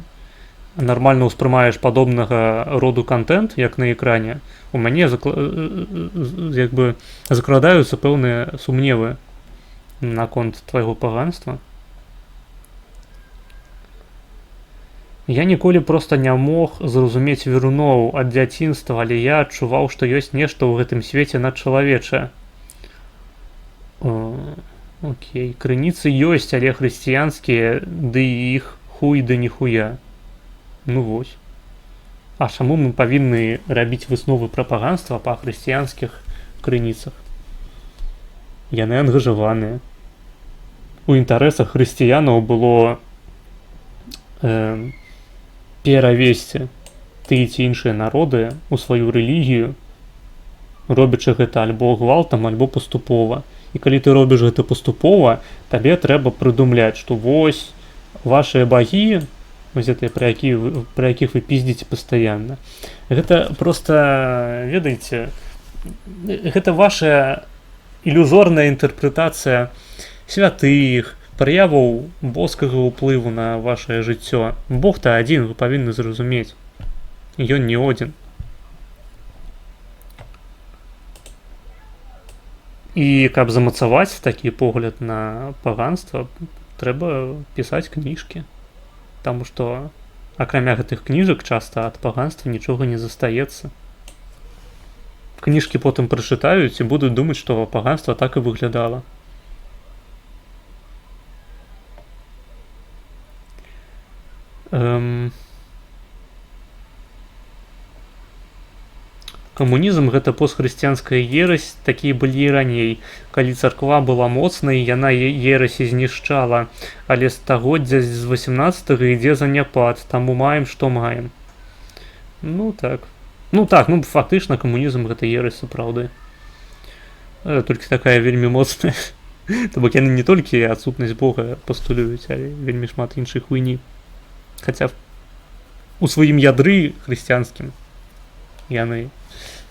Speaker 1: нармальна ўспрымаеш падобнага роду контент, як на экране, у мяне як бы закрадаюцца пэўныя сумневы наконт твайго паганства. Я ніколі проста не мог зразумець веруноў ад дзяцінства, але я адчуваў, што ёсць нешта ў гэтым свеце надчалавечае. Окей, крыніцы ёсць, але хрысціянскія, ды іх хуй да ніхуя. Ну вось. А чаму мы павінны рабіць высновы пра паганства па хрысціянскіх крыніцах? Яны ангажаваныя. У інтарэсах хрысціянаў было перавесці тыя ці іншыя народы ў сваю рэлігію, робячы гэта альбо гвалтам, альбо паступова. І калі ты робіш гэта паступова, табе трэба прыдумляць, што вось вашыя багі, вось гэтыя, пра якіх вы піздзіце пастаянна. Гэта проста, ведаеце, гэта ваша ілюзорная інтэрпрэтацыя святых, праяваў боскага ўплыву на вашае жыццё. Бог-то адзін, вы павінны зразумець. Ён не один. І каб замацаваць такі погляд на паганства, трэба пісаць кніжкі. Таму што, акрамя гэтых кніжак, часта ад паганства нічога не застаецца. Кніжкі потым прачытаюць і будуць думаць, што паганства так і выглядала. Камунізм гэта постхрысціянская ерась, такія былі і раней. Калі царква была моцнай, яна ерасі знішчала, але стагоддзя з 18-го ідзе заняпад, таму маем, што маем. Ну так. Ну фактычна камунізм гэта ерась сапраўды. Толькі такая вельмі моцная. То бок яны не толькі адсутнасць Бога пастулююць, але вельмі шмат іншых хуйні. Хаця у сваім ядры хрысціянскім яны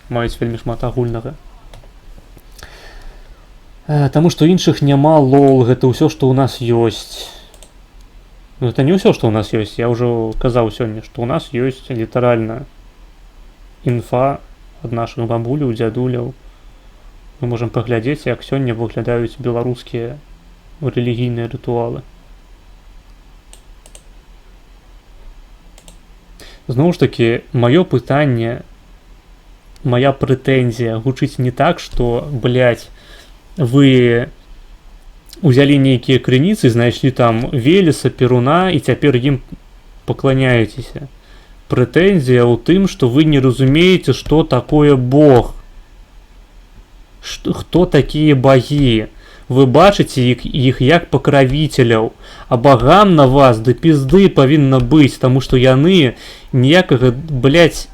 Speaker 1: маюць вельмі шмат агульнага. Таму што іншых няма, лол, гэта ўсё, што ў нас ёсць. Гэта не ўсё, што ў нас ёсць. Я ўжо казаў сёння, што ў нас ёсць літаральна інфа ад нашых бабуляў, дзядуляў. Мы можам паглядзець, як сёння выглядаюць беларускія рэлігійныя рытуалы. Зноў ж такі, маё пытанне, моя прэтэнзія гучыць не так, што, блядь, вы узялі нейкія крыніцы, знайшлі там Велеса, Перуна і цяпер ім пакланяецеся. Прэтэнзія ў тым, што вы не разумееце, што такое Бог. Хто такія багі. Вы бачыце іх як пакравіцеляў, а багам на вас да пізды павінна быць, таму што яны ніякага, блядь,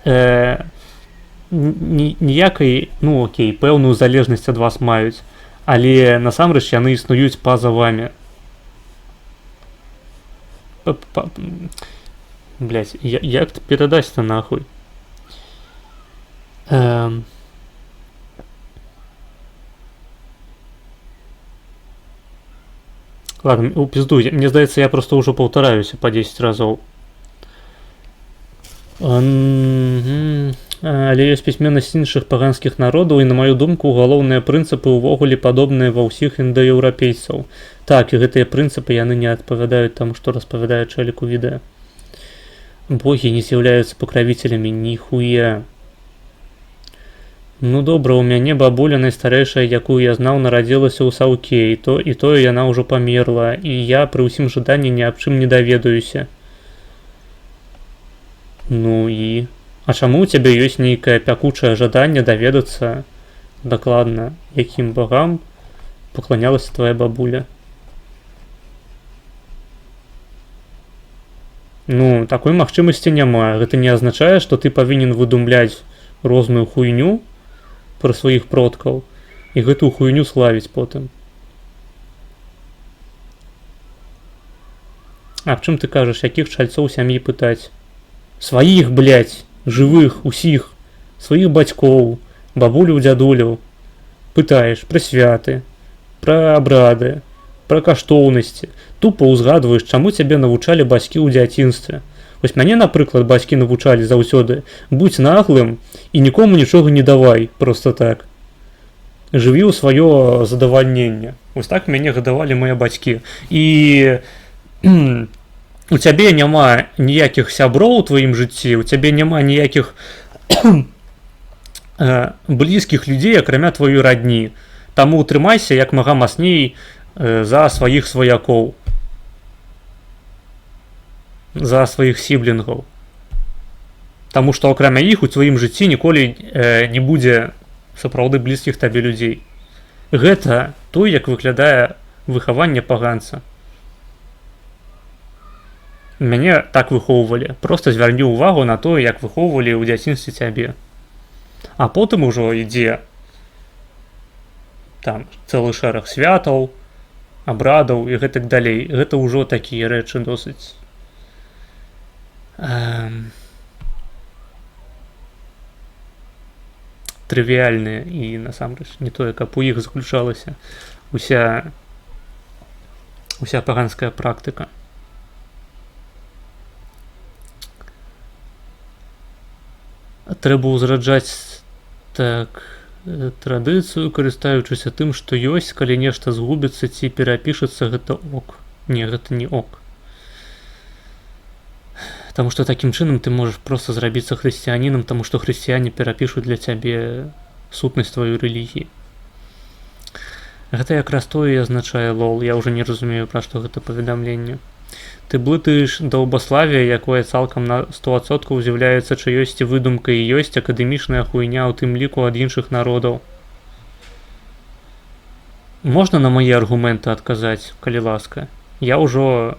Speaker 1: ніякай, ну окей, пэўную залежнасць ад вас маюць, але насамрэч яны існуюць па-за вамі. Блять, як перадаць-то нахуй? Ладно, у пизду, мне здаецца, я просто ўжо паўтараюся по 10 разоў. Але ёсць пісьменнасць іншых паганскіх народаў, і на маю думку, галоўныя прынцыпы ўвогуле падобныя ва ўсіх індаеўрапейцаў. Так, і гэтыя прынцыпы яны не адпавядаюць таму, што распавядае чалік у відэа. Богі не з'яўляюцца пакравіцелямі ніхуя. Ну добра, у мяне бабуля найстарэйшая, якую я знаў, нарадзілася ў Саўке, і тое яна ўжо памерла, і я пры ўсім жаданні ні аб чым не даведаюся. Ну і... А чаму ў цябе ёсць нейкае пякучае жаданне даведацца дакладна, якім багам пакланялася твая бабуля? Ну, такой магчымасці няма. Гэта не азначае, што ты павінен выдумляць розную хуйню пра сваіх продкаў і гэтую хуйню славіць потым. А аб чым ты кажаш, якіх чальцоў сям'і пытаць? Сваіх, блядь, жывых, усіх, сваіх бацькоў, бабуляў, дзядуляў. Пытаеш пра святы, пра абрады, пра каштоўнасці. Тупо ўзгадваеш, чаму цябе навучалі бацькі ў дзяцінстве. Вось мяне, напрыклад, бацькі навучалі заўсёды: будзь наглым і нікому нічога не давай, проста так. Жыві ў сваё задавальненне. Вось так мяне гадавалі мае бацькі. І у цябе няма ніякіх сяброў у тваім жыцці, у цябе няма ніякіх блізкіх людзей, акрамя тваёй радні. Таму трымайся як мага мацней за сваіх сваякоў, за сваіх сіблінгаў. Таму што акрамя іх у тваім жыцці ніколі не будзе сапраўды блізкіх табе людзей. Гэта той, як выглядае выхаванне паганца. Мяне так выхоўвалі. Проста звярні ўвагу на тое, як выхоўвалі ў дзяцінстве цябе. А потым ужо ідзе там цэлы шэраг святаў, абрадаў і гэтак далей. Гэта ўжо такія рэчы досыць трывіяльныя, і насамрэч не тое, каб у іх заключалася уся паганская практыка. Трэба ўзраджаць так традыцыю, карыстаючыся тым, што ёсць, калі нешта згубіцца ці перапішацца, гэта ок. Не, гэта не ок. Таму што такім чынам ты можаш проста зрабіцца хрысціянінам, таму што хрысціяне перапішуць для цябе сутнасць тваёй рэлігіі. Гэта якраз тое і азначае лол. Я ўжо не разумею, пра што гэта паведамленне. Ты блытаеш даўбаславе, якое цалкам на 100% з'яўляецца чаёсьці выдумкай, і ёсць акадэмічная хуйня, у тым ліку ад іншых народаў. Можна на мае аргументы адказаць, калі ласка? Я ўжо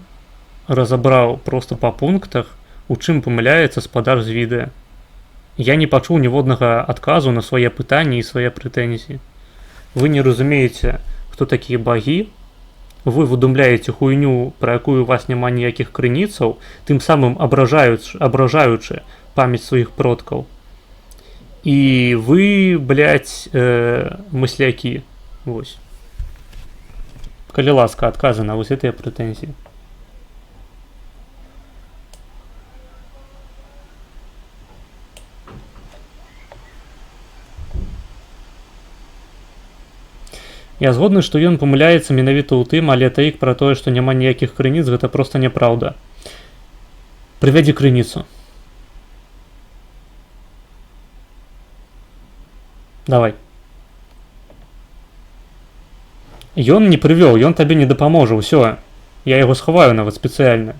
Speaker 1: разабраў проста па пунктах, у чым памыляецца спадар з відэа. Я не пачуў ніводнага адказу на свае пытанні і свае прэтэнзіі. Вы не разумееце, хто такія багі, вы выдумляеце хуйню, пра якую у вас няма ніякіх крыніцаў, тым самым абражаючы памяць сваіх продкаў. І вы, блядь, мыслякі. Вось. Калі ласка, адказы на вось гэтыя прэтэнзіі. Я згодны, што ён памыляецца менавіта ў тым, але таік пра тое, што няма ніякіх крыніц, гэта проста няпраўда. Прывядзі крыніцу. Давай. Ён не прывёў, ён табе не дапаможа, ўсё. Я яго схаваю нават спецыяльна.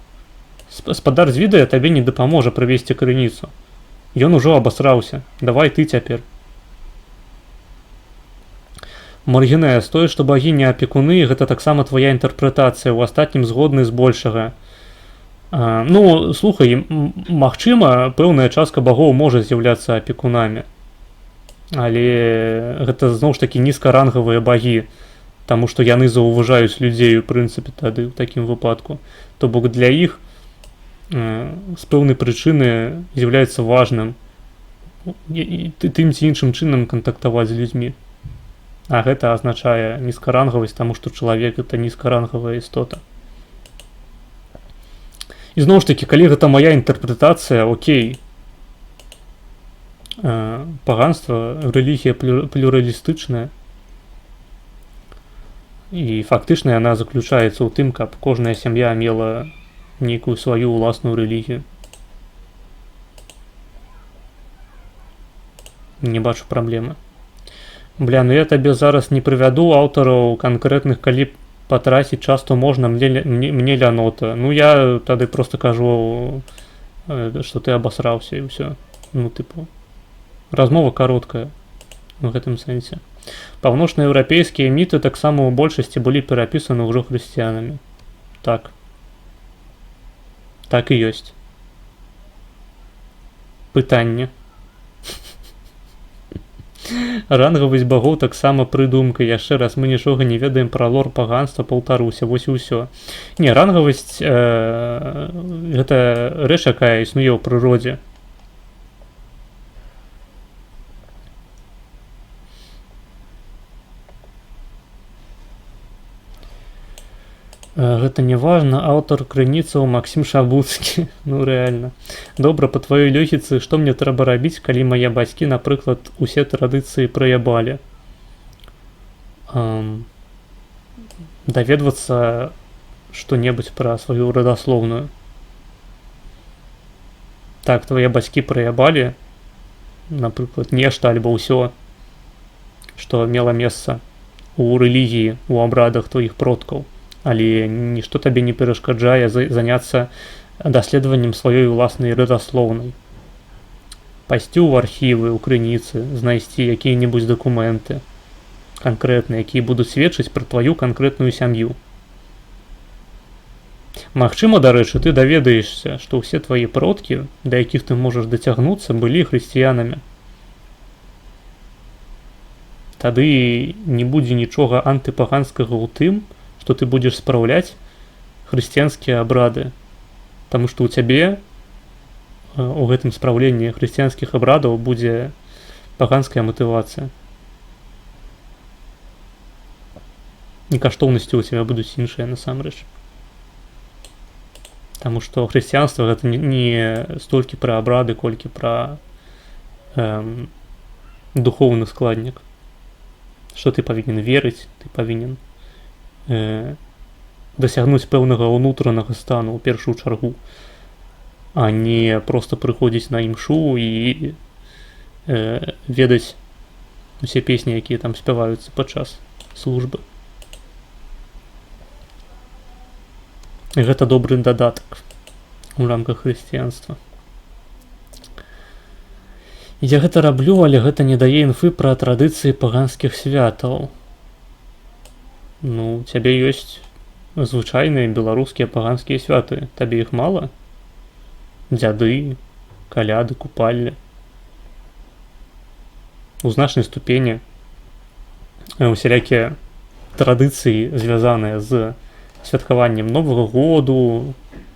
Speaker 1: Спадар з відэа табе не дапаможа прывесці крыніцу. Ён ужо абасраўся. Давай ты цяпер. Маргінэс, тое, што багі не апекуны, гэта таксама твая інтэрпрэтацыя, у астатнім згодны збольшага. Ну, слухай, магчыма, пэўная частка багоў можа з'яўляцца апекунамі. але гэта зноў ж такі нізкарангавыя багі, таму што яны заўважаюць людзей у прынцыпе тады ў такім выпадку. То бок для іх з пэўнай прычыны з'яўляецца важным тым ці іншым чынам кантактаваць з людзьмі. А гэта азначае нізкарангавасць, таму што чалавек гэта нізкарангавая істота. І зноў ж такі, калі гэта мая інтэрпрэтацыя, окей, паганства, рэлігія плюралістычная, і фактычна яна заключаецца ў тым, каб кожная сям'я мела нейкую сваю ўласную рэлігію. Не бачу праблемы. Бля, ну я табе зараз не прывяду аўтараў канкрэтных, калі патраціць час, то можна, мне лянота. Ну я тады просто кажу, што ты абасраўся і ўсё. Ну тыпу, размова кароткая в гэтым сэнсе. Паўночнаеўрапейскія міты таксама ў большасці былі перапісаны ўжо хрысціянамі. Так. Так і ёсць. Пытанне. Рангавасць багоў таксама прыдумка. Яшчэ раз, мы нічога не ведаем пра лор паганства, паўтаруся, вось і ўсё. Не, рангавасць гэта рэч, якая існуе ў прыродзе. Гэта не важна, аўтар крыніцаў Максім Шабуцкі. Ну рэальна. Добра, па тваёй лёгіцы, што мне трэба рабіць, калі мае бацькі, напрыклад, усе традыцыі праябалі? Даведвацца што-небудзь пра сваю радаслоўную. Так, твае бацькі праябалі, напрыклад, нешта альбо ўсё, што мела месца ў рэлігіі, у абрадах тваіх продкаў. Але нішто табе не перашкаджае заняцца даследаваннем сваёй уласнай радаслоўнай. Пайсці ў архівы, ў крыніцы, знайсці якія-небудзь дакументы канкрэтныя, якія будуць сведчыць пра тваю канкрэтную сям'ю. Магчыма, дарэчы, ты даведаешся, што ўсе твае продкі, да якіх ты можаш дацягнуцца, былі хрысціянамі. Тады не будзе нічога антыпаганскага ў тым, што ты будзеш спраўляць хрысціянскія абрады, таму што ў цябе у гэтым спраўленні хрысціянскіх абрадаў будзе паганская матывацыя. І каштоўнасці ў цябе будуць іншыя насамрэч. Таму што хрысціянства гэта не столькі пра абрады, колькі пра духоўны складнік. Што ты павінен верыць, ты павінен дасягнуць пэўнага ўнутранага стану ў першую чаргу, а не проста прыходзіць на імшу і ведаць усе песні, якія там спяваюцца падчас службы. І гэта добры дадатак у рамках хрысціянства. Я гэта раблю, але гэта не дае інфы пра традыцыі паганскіх святаў. Ну, у цябе ёсць звычайныя беларускія паганскія святы. Табе іх мала? Дзяды, каляды, купальні. У значнай ступені усялякія традыцыі, звязаныя з святкаваннем Новага году,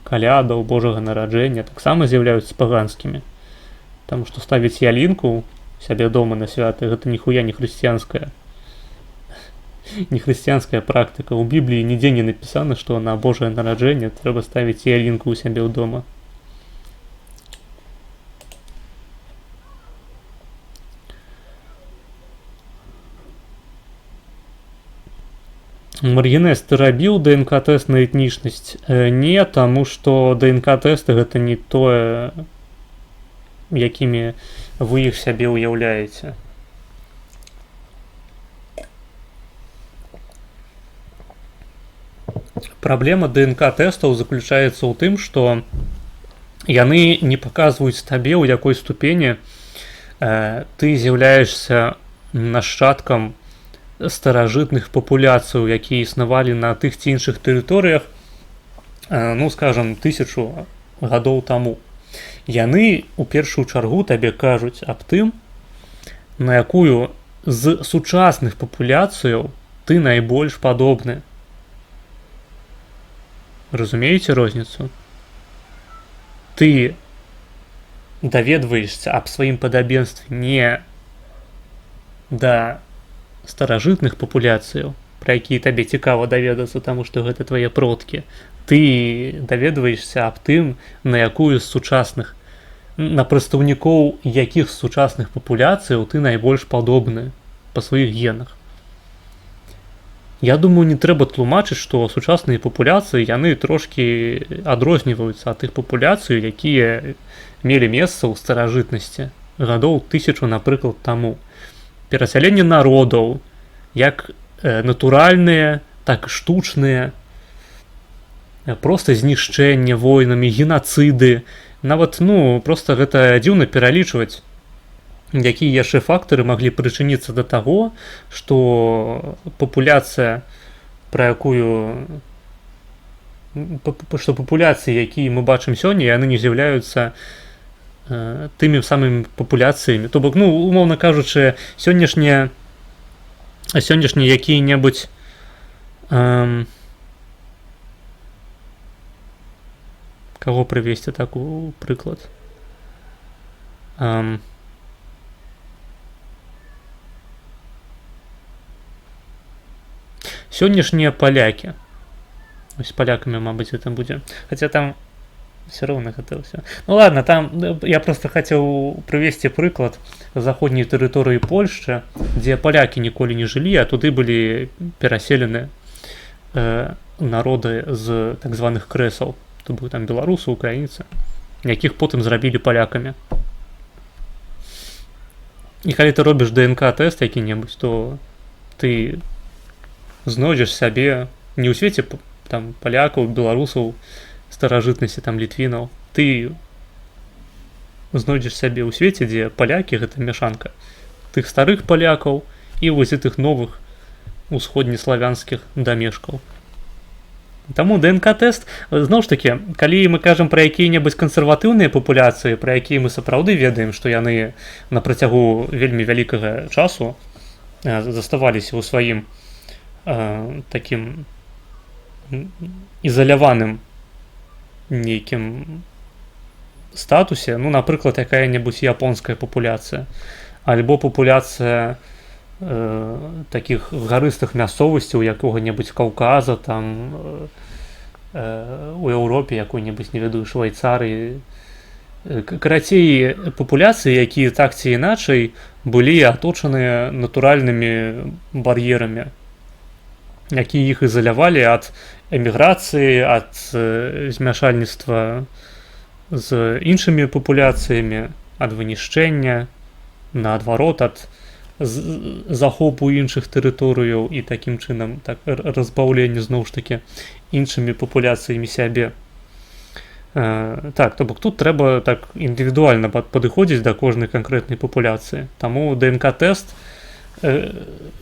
Speaker 1: калядаў, Божага нараджэння, таксама з'яўляюцца паганскімі. Таму што ставіць ялінку сябе дома на святы, гэта ніхуя не хрысціянская. Не хрысціянская практыка. У Бібліі нідзе не напісана, што на Божае нараджэнне трэба ставіць ялінку ў сябе ў дома. Маргінэс, ты рабіў ДНК-тэст на этнічнасць? Не, таму што ДНК-тэсты гэта не тое, якімі вы іх сябе ўяўляеце. Праблема ДНК-тэстаў заключаецца ў тым, што яны не паказваюць табе, у якой ступені ты з'яўляешся нашчадкам старажытных папуляцый, якія існавалі на тых ці іншых тэрыторыях, ну, скажам, 1000 гадоў таму. Яны у першую чаргу табе кажуць аб тым, на якую з сучасных папуляцыяў ты найбольш падобны. Разумееце розніцу? Ты даведваешься аб сваім падабенстве не да старажытных папуляцыяў, пра якія табе цікава даведацца, таму што гэта твае продкі. Ты даведваешься аб тым, на якую з сучасных, на прадстаўнікоў якіх з сучасных папуляцыяў ты найбольш падобны па сваіх генах. Я думаю, не трэба тлумачыць, што сучасныя папуляцыі яны трошкі адрозніваюцца ад тых папуляцый, якія мелі месца ў старажытнасці гадоў 1000, напрыклад, таму. Перасяленне народаў, як натуральныя, так і штучныя, проста знішчэнне войнамі, генацыды. Нават, проста гэта дзіўна пералічваць, якія яшчэ фактары маглі прычыніцца да таго, што папуляцыя, што папуляцыі, якія мы бачым сёння, яны не з'яўляюцца тымі самымі папуляцыямі. То бок, умоўна кажучы, сённяшнія якія-небудзь каго прывесці таку прыклад? Сённяшнія палякі. Вось палякамі, мабыць, гэта будзе. Хаця там все роўна гэта ўсё. Ладно, там я просто хацеў прывесці прыклад заходняй тэрыторыі Польшчы, дзе палякі ніколі не жылі, а туды былі пераселены народы з так званых крэсаў. То бок там беларусы, украінцы, якіх потым зрабілі палякамі. І калі ты робіш ДНК-тэст які-небудзь, то ты знойдзеш сябе не ў свеце там палякаў, беларусаў, старажытнасці, там літвінаў. Ты знойдзеш сябе ў свеце, дзе палякі гэта мяшанка тых старых палякаў і вось гэтых новых усходнеславянскіх дамешкаў. Таму ДНК-тэст, зноў ж такі, калі мы кажам пра якія-небудзь кансерватыўныя папуляцыі, пра якія мы сапраўды ведаем, што яны на працягу вельмі вялікага часу заставаліся ў сваім такім ізаляваным нейкім статусе, напрыклад, якая-небудзь японская папуляцыя, альбо папуляцыя такіх гарыстых мясцовасцяў якога-небудзь Каўказа, там у Еўропе якой-небудзь, не ведаю, Швайцарыі. Карацей, папуляцыі, якія так ці іначай былі аточаныя натуральнымі бар'ерамі, якія іх ізалявалі ад эміграцыі, ад змяшальніцтва з іншымі папуляцыямі, ад вынішчэння, наадварот, ад захопу іншых тэрыторыяў і такім чынам разбаўлення зноў ж такі іншымі папуляцыямі сябе. Так, то бок тут трэба так індывідуальна падыходзіць да кожнай канкрэтнай папуляцыі. Таму ДНК-тэст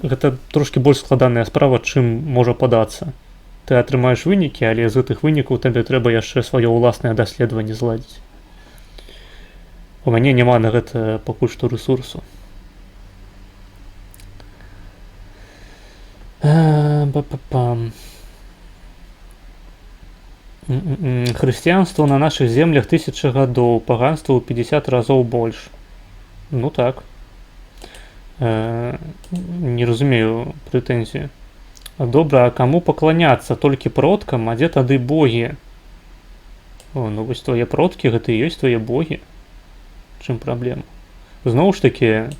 Speaker 1: гэта трошкі больш складаная справа, чым можа падацца. Ты атрымаеш вынікі, але з гэтых вынікаў табе трэба яшчэ сваё ўласнае даследаванне зладзіць. У мяне няма на гэта пакуль што рэсурсу. Хрысціянства на нашых землях 1000 гадоў, паганства ў 50 разоў больш. Ну так. Не разумею прэтэнзію. Добра, а каму пакланяцца? Толькі продкам, а дзе тады богі? Вось твае продкі, гэта і ёсць твае богі. Чым праблема? Зноў ж такі,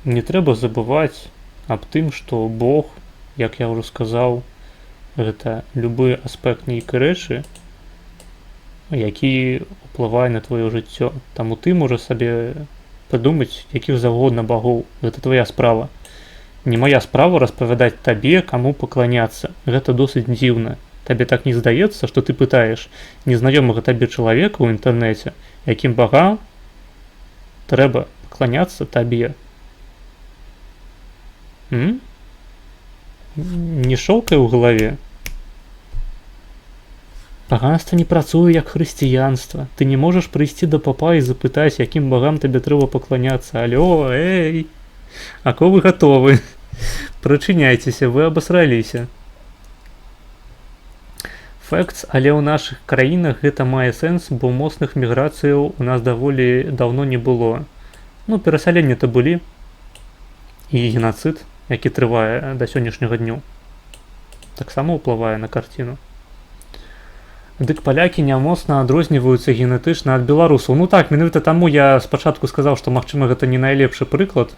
Speaker 1: не трэба забываць аб тым, што Бог, як я ўжо сказаў, гэта любы аспект нейкай рэчы, які ўплывае на твоё жыццё. Таму ты можаш сабе прыдумаць якіх загодна багоў. Гэта твая справа. Не мая справа распавядаць табе, каму пакланяцца. Гэта досыць дзіўна. Табе так не здаецца, што ты пытаеш незнаёмага табе чалавека ў інтэрнэце, якім багам трэба пакланяцца табе. Не шоўкай у галаве. Паганства не працуе як хрысціянства. Ты не можаш прыйсці да папа і запытаць, якім багам табе трэба пакланяцца. Алё, эй! Аковы гатовы. Прачыняйцеся, вы абасраліся. Фэкт, але ў нашых краінах гэта мае сэнс, бо моцных міграцыяў у нас даволі даўно не было. Ну, перасяленні-то былі. І генацыд, які трывае да сённяшняга дню, таксама ўплывае на карціну. Дык палякі нямоцна адрозніваюцца генетычна ад беларусаў. Ну так, менавіта таму я спачатку сказаў, што магчыма гэта не найлепшы прыклад.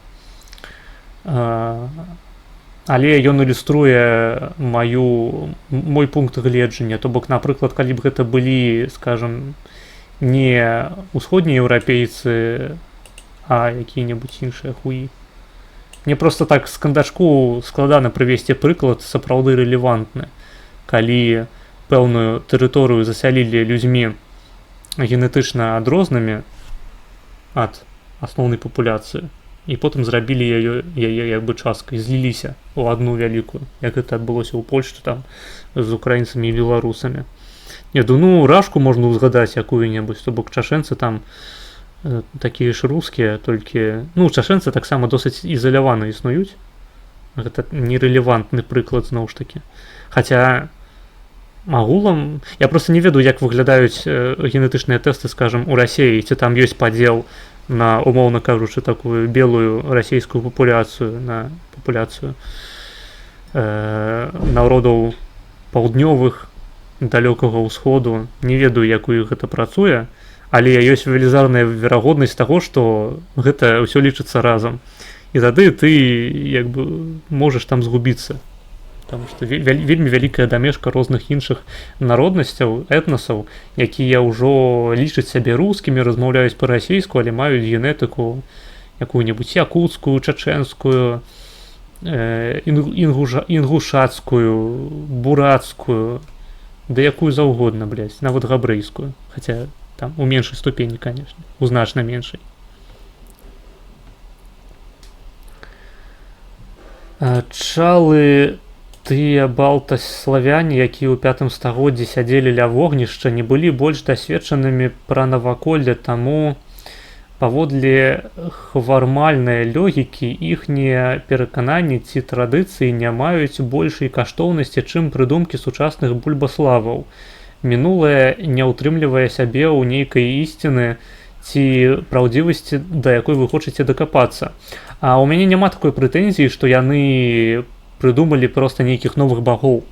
Speaker 1: Але ён ілюструе мой пункт гледжання. То бок, напрыклад, калі б гэта былі, скажам, не ўсходнія еўрапейцы, а якія-небудзь іншыя хуі. Мне проста так з кандачку складана прывесці прыклад сапраўды рэлевантны, калі пэўную тэрыторыю засялілі людзьмі генетычна адрознымі ад асноўнай папуляцыі, і потым зрабілі яе як бы часткай, зліліся ў адну вялікую, як гэта адбылося ў Польшчы там з украінцамі і беларусамі. Не, ну рашку можна ўзгадаць якую-небудзь, то бок чашэнцы там такія ж рускія, толькі, ну, чашэнцы таксама досыць ізалявана існуюць. Гэта нерэлевантны прыклад, зноў ж такі. Хаця агулам, я просто не ведаю, як выглядаюць генетычныя тэсты, скажам, у Расіі, ці там ёсць падзел на, умоўна кажучы, такую белую расійскую папуляцыю на папуляцыю народаў паўднёвых, далёкага ўсходу. Не ведаю, як у іх гэта працуе, але ёсць велізарная верагоднасць таго, што гэта ўсё лічыцца разам. І тады ты як бы можаш там згубіцца. Таму што вельмі вялікая дамешка розных іншых народнасцяў, этнасаў, якія ўжо лічаць сябе рускімі, размаўляюць па-расійску, але маюць генетыку якую-небудзь якутскую, чачэнскую, інгушацкую, бурацкую, да якую заўгодна, блядь, нават габрэйскую. Хаця там у меншай ступені, конечно, у значна меншай. Чалы тыя балтаславяне, якія ў 5 стагоддзі сядзелі ля вогнішча, не былі больш дасведчанымі пра наваколле, таму паводле хвармальнай логікі іхнія перакананні ці традыцыі не маюць большай каштоўнасці, чым прыдумкі сучасных бульбаславаў. Мінулае не ўтрымлівае сябе ў нейкай ісціны ці праўдзівасці, да якой вы хочаце дакапацца. А ў мяне няма такой прэтэнзіі, што яны прыдумалі проста нейкіх новых багоў.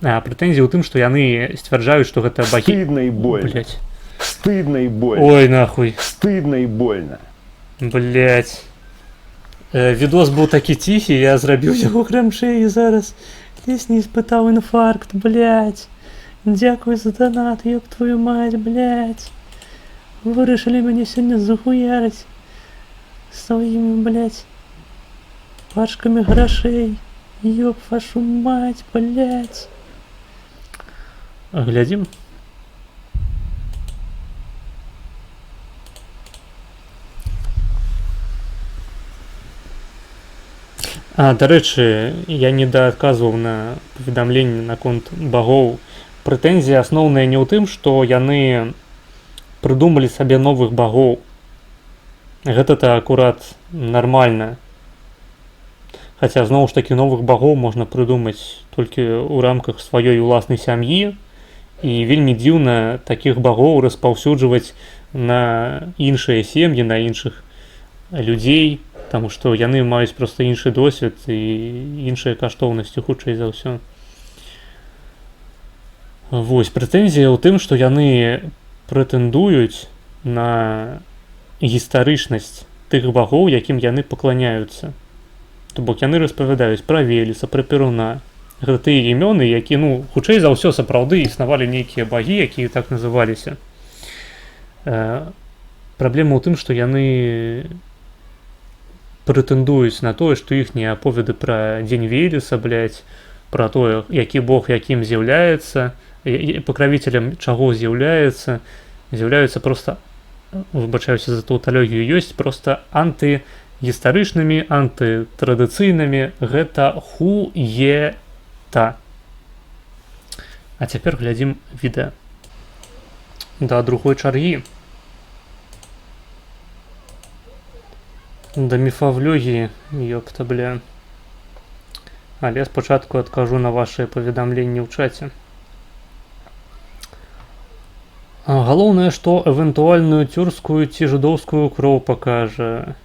Speaker 1: А прэтэнзіі ў тым, што яны сцвярджаюць, што гэта багі...
Speaker 4: Стыдна і больно.
Speaker 1: Блять.
Speaker 4: Стыдна і больно.
Speaker 1: Ой, нахуй.
Speaker 4: Стыдна і больно.
Speaker 1: Блять. Відос быў такі ціхі, я зрабіў яго грамчэй і зараз ледзь не испытаў інфаркт, блять. Дзякуй за донат, ёб твою мать, блять. Вырашылі мяне сёння захуярыць сваімі, блять, пачкамі грошей. Ёб вашу мать, блять. Глядзім. Дарэчы, я не даадказваў на паведамленне наконт багоў. Прэтэнзія асноўная не ў тым, што яны прыдумалі сабе новых багоў. Гэта-то акурат нармальна. Хаця, зноў ж такі, новых багоў можна прыдумаць толькі ў рамках сваёй уласнай сям'і, і вельмі дзіўна такіх багоў распаўсюджваць на іншыя сем'і, на іншых людзей, таму што яны маюць проста іншы досвед і іншыя каштоўнасці, хутчэй за ўсё. Вось, прэтэнзія ў тым, што яны прэтэндуюць на гістарычнасць тых багоў, якім яны пакланяюцца. То бок яны распавядаюць пра Велеса, пра Перуна. Гэта тыя імёны, які, ну, хутчэй за ўсё сапраўды існавалі нейкія багі, якія так называліся. Праблема ў тым, што яны прэтэндуюць на тое, што іхнія аповеды пра дзень Велеса, блядь, пра тое, які бог якім з'яўляецца, пакравіцелем чаго з'яўляецца проста, выбачаюся за таўталогію, ёсць проста антыгістарычнымі, антытрадыцыйнымі. Гэта хуета. А цяпер глядзім відэа. Да другой чаргі. Да міфавлёгі, ёпта, бля. Але спачатку адкажу на вашыя паведамленні ў чаце. Галоўнае, што эвентуальную тюркскую ці жыдоўскую кроў пакажа.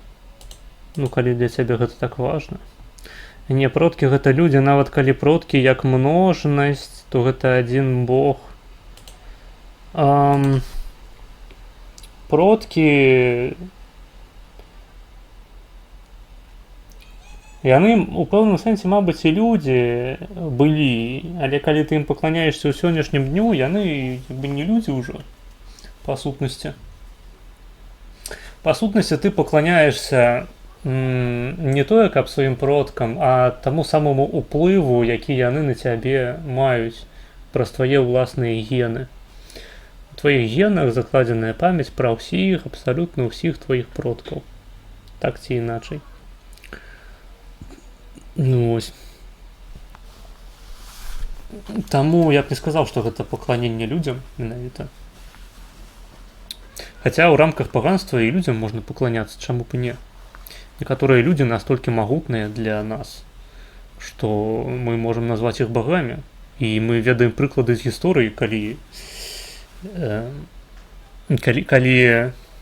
Speaker 1: Ну, калі для цябе гэта так важна. Не, продкі гэта людзі, нават калі продкі як множнасць, то гэта адзін бог. Продкі... Яны у пэўным сэнсе, мабыць, і людзі былі, але калі ты ім пакланяешся ў сённяшнім дню, яны бы не людзі ўжо, па сутнасці. Па сутнасці ты пакланяешся не тое, каб сваім продкам, а таму самому уплыву, які яны на цябе маюць праз твае ўласныя гены. У тваіх генах закладзеная памяць пра ўсіх, абсалютна ўсіх тваіх продкаў. Так ці іначай. Ну ось. Таму я б не сказаў, што гэта пакланенне людзям менавіта. Хаця ў рамках паганства і людзям можна пакланяцца, чаму б і не. Некаторыя людзі настолькі магутныя для нас, што мы можам назваць іх багамі. І мы ведаем прыклады з гісторыі, калі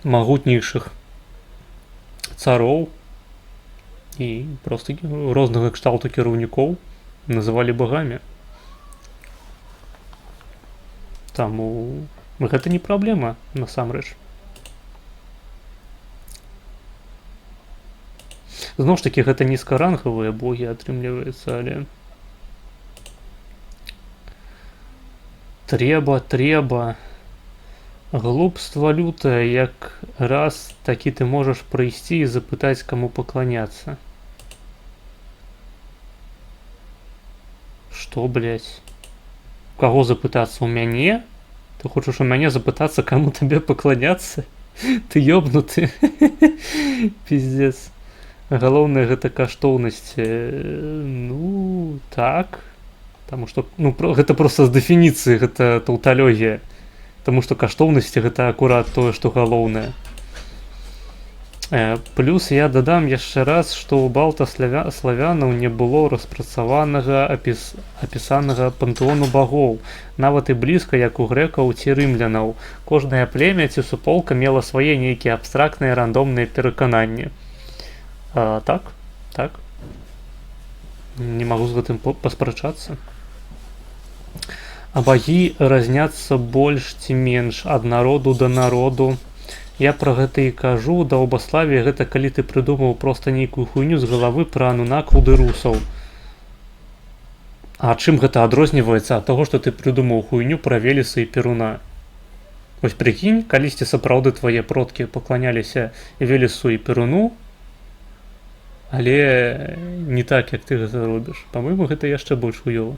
Speaker 1: магутнейшых цароў і проста рознага кшталту кіраўнікоў называлі багамі. Таму гэта не праблема, насамрэч. Зноў ж такі, гэта нізкарангавыя богі атрымліваецца, але... Трэба. Глупства лютае, як раз такі ты можаш прыйсці і запытаць, каму пакланяцца. Што, блядь? У каго запытацца? У мяне? Ты хочаш у мяне запытацца, каму табе пакланяцца? Ты ёбнуты. Пиздец. Галоўнае гэта каштоўнасць. Ну, так. Таму што, ну, гэта проста з дэфініцыі, гэта таўталогія. Таму што каштоўнасці гэта акурат тое, што галоўнае. Плюс я дадам яшчэ раз, што ў балта-славянаў не было распрацаванага апісанага пантэону багоў, нават і блізка, як у грэкаў ці рымлянаў. Кожнае племя ці суполка мела свае нейкія абстрактныя рандомныя перакананні. Так. Не магу з гэтым паспрачацца. А багі разняцца больш ці менш ад народу да народу. Я пра гэта і кажу, даўбаславе гэта калі ты прыдумаў проста нейкую хуйню з галавы пра анунакуды русаў. А чым гэта адрозніваецца ад таго, што ты прыдумаў хуйню пра Велеса і Перуна? Вось прыкінь, калісьці сапраўды твае продкі пакланяліся Велесу і Перуну, але не так, як ты гэта робіш. Па-мойму, гэта яшчэ больш хуёва.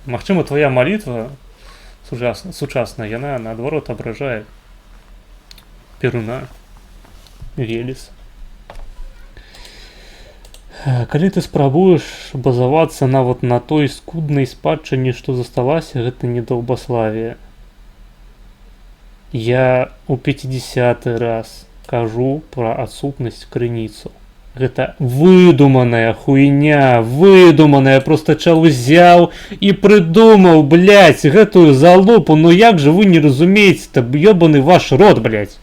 Speaker 1: Магчыма, твая малітва сучасная, яна наадварот абражае Перуна, Велес. Калі ты спрабуеш базавацца нават на той скуднай спадчыне, што засталася, гэта не даўбаславие. Я у 50-й раз кажу пра адсутнасць крыніцаў. Гэта выдуманая хуйня, выдуманая, просто чал узяў і прыдумаў, блядь, гэтую залупу, ну як же вы не разумееце-то, ёбаны ваш рот, блядь.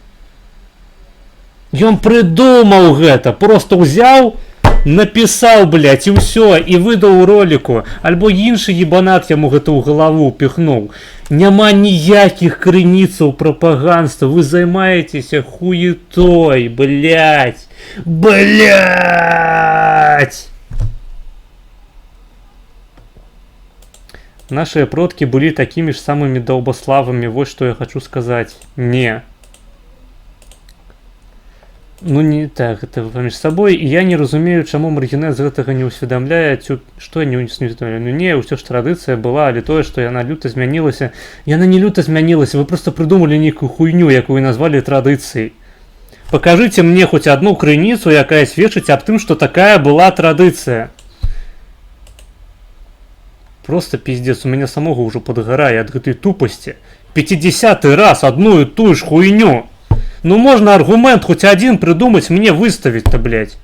Speaker 1: Ён прыдумаў гэта, просто ўзяў, напісаў, блядь, і ўсё, і выдаў у роліку, альбо іншы ебанат яму гэта ў галаву піхнуў. Няма ніякіх крыніцаў прапаганства, вы займаецеся хуетой, блядь. Блядь! Нашыя продкі былі такімі ж самымі даўбаславамі, вось што я хочу сказаць. Не. Ну не так, это паміж сабой, і я не разумею, чаму Маргінэт з гэтага не ўсведамляе, што я не ўсведамляю. Ну не, ўсё ж традыцыя была, але тое, што яна люта змянілася. Яна не люта змянілася, вы просто прыдумалі нейкую хуйню, якую назвалі традыцыяй. Пакажыце мне хоць адну крыніцу, якая сведчыць аб тым, што такая была традыцыя. Просто пиздец, у мяне самога ўжо падгарае ад гэтай тупасці. 50-й раз адну і тую ж хуйню. Ну можно аргумент хоть один придумать, мне выставить-то, блядь.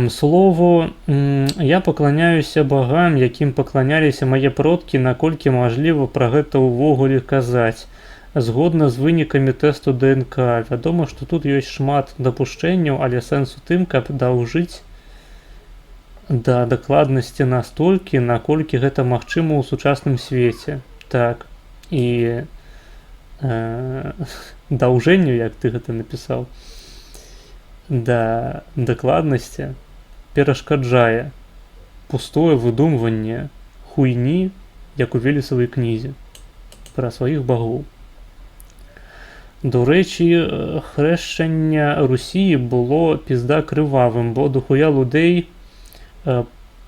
Speaker 1: Слову, я пакланяюся багам, якім пакланяліся мае продкі, наколькі мажліва пра гэта ўвогуле казаць. Згодна з вынікамі тэсту ДНК, вядома, што тут ёсць шмат дапушчэнняў, але сэнс у тым, каб даўжыць да дакладнасці настолькі, наколькі гэта магчыма ў сучасным свеце. Так, і даўжэнню, як ты гэта напісаў, да дакладнасці перашкаджае пустое выдумванне хуйні, як у Велесавай кнізе пра сваіх багоў. До рэчы, хрэшчанне Русіі было пізда крывавым, бо дохуя людей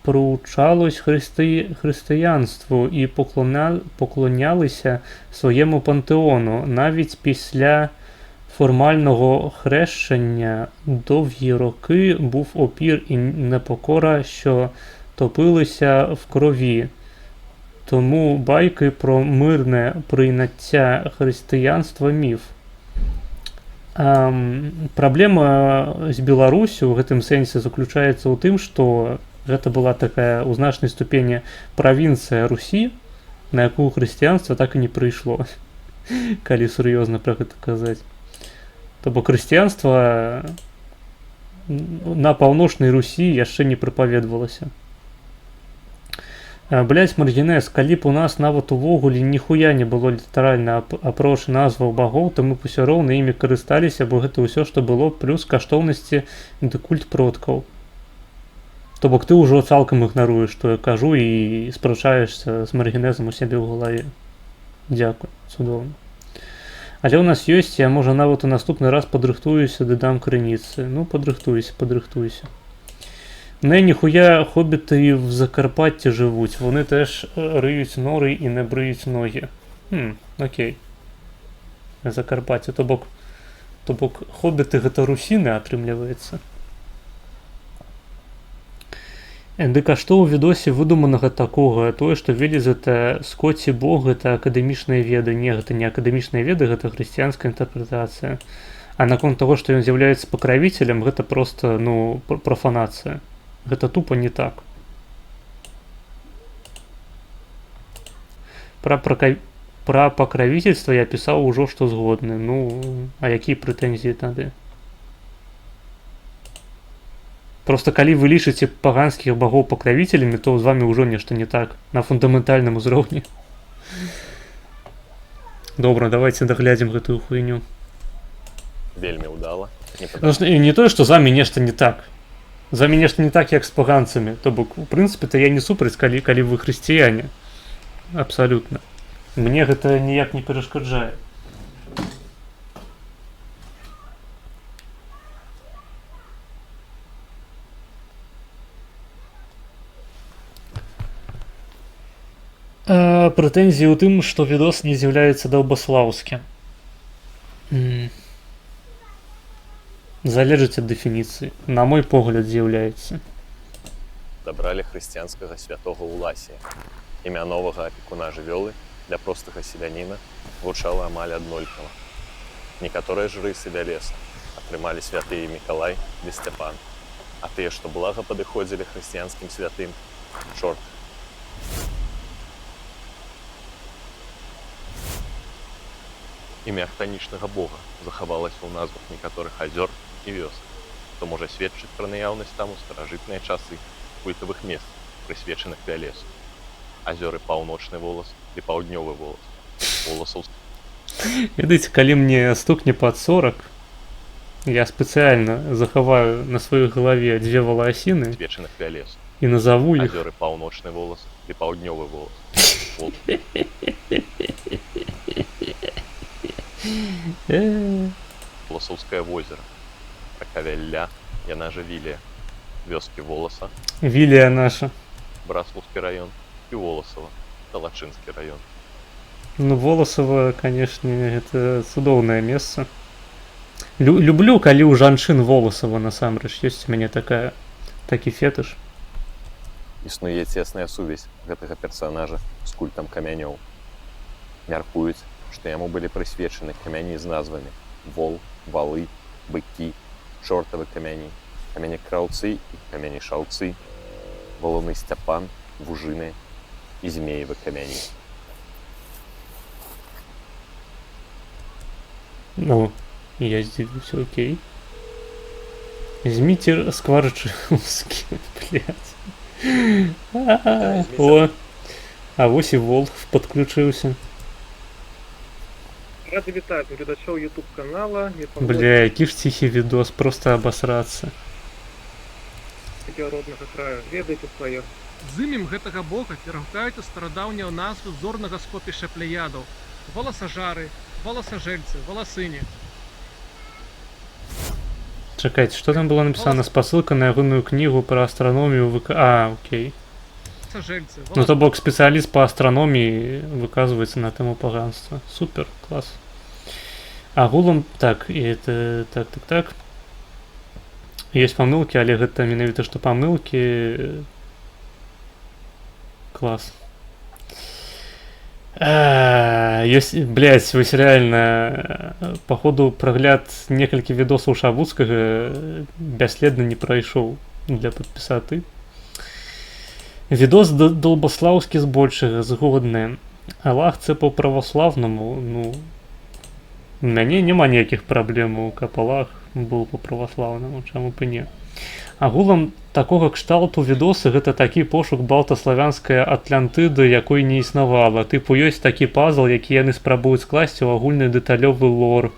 Speaker 1: прыучалось хрысціянству і поклонялися своєму пантеону. Навіть після формального хрещення довгі роки був опір і непокора, що топилися в крові. Тому байки про мирне прийняття християнства – міф. Праблема з Беларусю в гэтым сэнсе заключаецца ў тым, што гэта была такая ў значнай ступені правінцыя Русі, на якую хрысціянства так і не прыйшло, калі сур'ёзна пра гэта казаць. То бок хрысціянства на паўночнай Русі яшчэ не прапаведвалася. Блядь, Маргінез, калі б у нас нават увогуле ніхуя не было літаральна апроч назваў багоў, то мы б усё роўна імі карысталіся, бо гэта ўсё, што было, плюс каштоўнасці ды культ продкаў. То бок ты ўжо цалкам ігнаруеш, што я кажу, і спрачаешся з Маргінезам у сябе ў галаве. Дзякуй, цудоўна. Але ў нас ёсць, я можа нават у наступны раз падрыхтуюся ды дам крыніцы. Ну, падрыхтуйся. Не, ніхуя хобіти в Закарпатті живуть, вони теж риють нори і не бриють ноги. Окей. Закарпаття, то бок хобіти гэта русіни, атрымліваецца. Дык а што ў відосе выдуманага такога? Тое, што Велес гэта скоці бог, гэта акадэмічныя веды. Не, гэта не акадэмічныя веды, гэта хрысціянская інтэрпрэтацыя. А наконт таго, што ён з'яўляецца пакравіцелем, гэта проста, профанацыя. Гэта тупо не так. Пра пакравіцельства я пісаў ужо, што згодны. Ну, а якія прэтэнзіі тады? Просто калі вы лічыце паганскіх багоў пакравіцелямі, то з вамі ўжо нешта не так на фундаментальным узроўні. Добра, давайте даглядзім гэтую хуйню.
Speaker 2: Вельмі ўдала.
Speaker 1: Не тое, што з вамі нешта не так. З вамі нешта не так, як з паганцамі. То бок, у прынцыпе-то я не супраць, калі вы хрысціяне. Абсалютна. Мне гэта ніяк не перашкаджае. Прэтэнзіі ў тым, што відос не з'яўляецца даўбаслаўскім. Залежыць ад дэфініцыі. На мой погляд, з'яўляецца.
Speaker 2: Дабралі хрысціянскага святога Уласія. Імя новага апекуна жывёлы для простага селяніна гучала амаль аднолькава. Некаторыя ж рысы Вялеса атрымалі святыя Мікалай ды Сцяпан, а тыя, што блага падыходзілі хрысціянскім святым, чорт. Імя хтанічнага бога захавалася ў назвах некаторых азёр і вёсак, што можа сведчыць пра наяўнасць там у старажытныя часы культавых мест, прысвечаных Вялесу. Азёры Паўночны волас і Паўднёвы волас. Воласаў...
Speaker 1: Ведаеце, калі мне стукне пад 40, я спецыяльна захаваю на сваёй галаве 2 валасіны
Speaker 2: сведчаных Вялесу
Speaker 1: і назову іх.
Speaker 2: Азёры Паўночны волас і Паўднёвы волас. Воласаўскае возера. Рака Вялля, яна жа Вілія. Вёскі Воласа.
Speaker 1: Вілія наша.
Speaker 2: Браслаўскі раён і Воласава, Талачынскі раён.
Speaker 1: Ну, Воласава, канешне, гэта цудоўнае месца. Люблю, калі ў жанчын Воласава, насамрэч. Ёсць у мяне такі фетыш.
Speaker 2: Існуе цесная сувязь гэтага персанажа з культам камянёў. Мяркуюць, што яму былі прысвечаны камяні з назвамі вол, валы, быкі, чортавы камяні, камяні краўцы і камяні шаўцы, валуны Сцяпан, вужыны і змеевы камяні.
Speaker 1: Ну, я здивился, окей. Возьмите скварчи узкие, блядь. О, а вось и Волх подключился.
Speaker 5: Рады вітаць гледачоў YouTube канала.
Speaker 1: Бля, які ж тихий видос, просто обосраться.
Speaker 5: Роднага краю. Ведаеце сваё.
Speaker 6: З імем гэтага бога перагукаюцца старадаўнюю назву зорнага скопішча плеядаў. Валасажары, валасажэльцы, валасыні.
Speaker 1: Чекайте, что там было написано? Посылка на ягоную книгу про астрономию окей.
Speaker 6: Сажельцы,
Speaker 1: Ну то бок специалист по астрономии выказывается на тему поганства. Супер, класс. Агулам, так, и это, так. Есть помылки, але гэта менавіта што помылки. Класс. Есть, блять, вось реально, походу, прогляд некалькі відосаў Шавуцкага бясследна не прайшоў для падпісаты. Відос долбаслаўскі збольшага згодны. Аллах це по православнаму, ну, у мяне няма ніякіх праблемаў, каб Аллах быў по православнаму, чаму б і не. Агулам такога кшталту відосы гэта такі пошук балтаславянскай Атлантыды, якой не існавала. Тыпу ёсць такі пазл, які яны спрабуюць скласці ў агульны дэталёвы лор.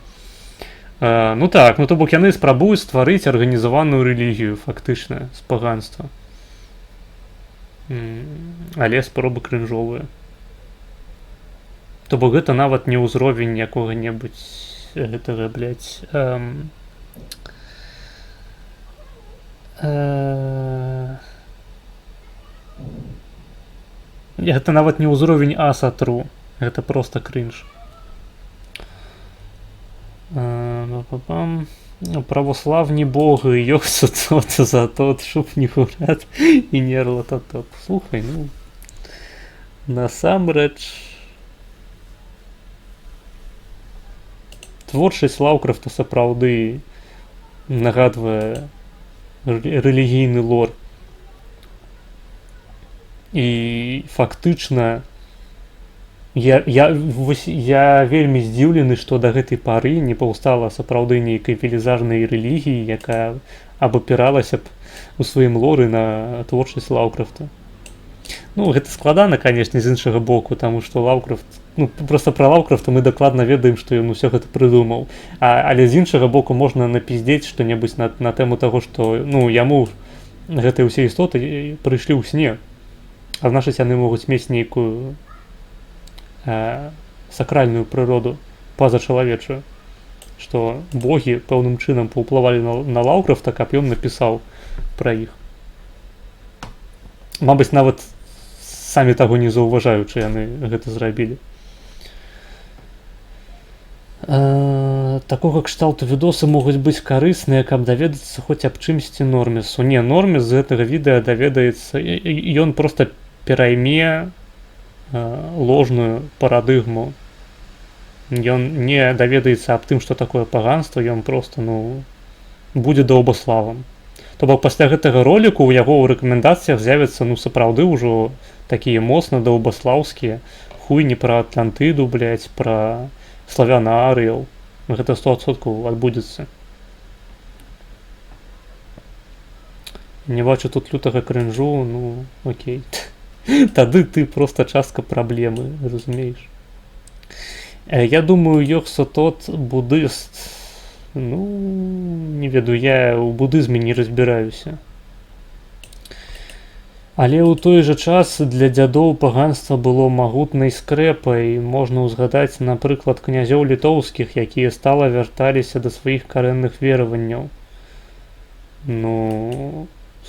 Speaker 1: Ну так, ну то бок яны спрабуюць стварыць арганізаваную рэлігію, фактычна, з паганства. Але спробы крынжовыя. То бок гэта нават не ўзровень якога-небудзь гэтага, блядь, гэта нават не ўзровень асатру, гэта просто крынж. Православні боги, йохсу тот за тот, шуб не гурат і нерла тот. Слухай, ну насамрэч творчасць Лаўкрафта сапраўды нагадвае рэлігійны лор. І фактычна я вельмі здзіўлены, што да гэтай пары не паўстала сапраўды нейкай велізарнай рэлігіі, якая абапіралася б у сваім лоры на творчасць Лаўкрафта. Ну, гэта складана, канешне, з іншага боку, таму што Лаўкрафт, ну, проста пра Лаўкрафта мы дакладна ведаем, што ён усё гэта прыдумаў. Але з іншага боку можна напіздзець што-небудзь на тэму таго, што, ну, яму гэтыя ўсе істоты прыйшлі ў сне. А значыць, яны могуць мець нейкую сакральную прыроду пазачалавечую, што богі пэўным чынам паўплывалі на Лаўкрафта, каб ён напісаў пра іх. Мабыць, нават самі таго не заўважаючы яны гэта зрабілі. Такога кшталту відосы могуць быць карысныя, каб даведацца хоць аб чымсьці Нормісу. Не, Норміс з гэтага відэа даведаецца, ён проста перайме ложную парадыгму. Ён не даведаецца аб тым, што такое паганства, ён проста, ну, будзе даўбаславам. То бок пасля гэтага роліку ў яго ў рэкамендацыях з'явяцца, ну, сапраўды ўжо такія моцна даўбаслаўскія хуйні пра Атлантыду, блядь, пра славяна-арыяў. Гэта 100% адбудзецца. Не бачу тут лютага крынжу, ну, окей. Тады ты просто частка праблемы, разумееш. Я думаю, Йохсо тот буддыст. Ну, не ведаю, я ў будызме не разбіраюся. Але ў той жа час для дзядоў паганства было магутнай скрэпай. Можна ўзгадаць, напрыклад, князёў літоўскіх, якія стала вярталіся да сваіх карэнных вераванняў. Ну,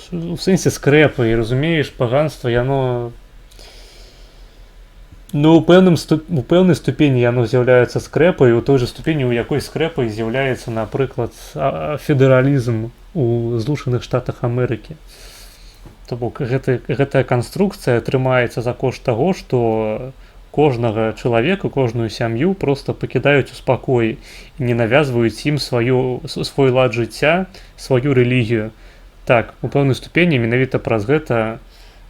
Speaker 1: у сэнсе скрэпай, разумееш, паганства, яно... Ну, у пэўнай ступені яно з'яўляецца скрэпай, у той жа ступені, у якой скрэпай з'яўляецца, напрыклад, федэралізм у Злучаных Штатах Амерыкі. То бок, гэтая канструкцыя трымаецца за кошт таго, што кожнага чалавека, кожную сям'ю просто пакідаюць у спакоі і не навязваюць ім свой лад жыцця, сваю рэлігію. Так, у пэўнай ступені менавіта праз гэта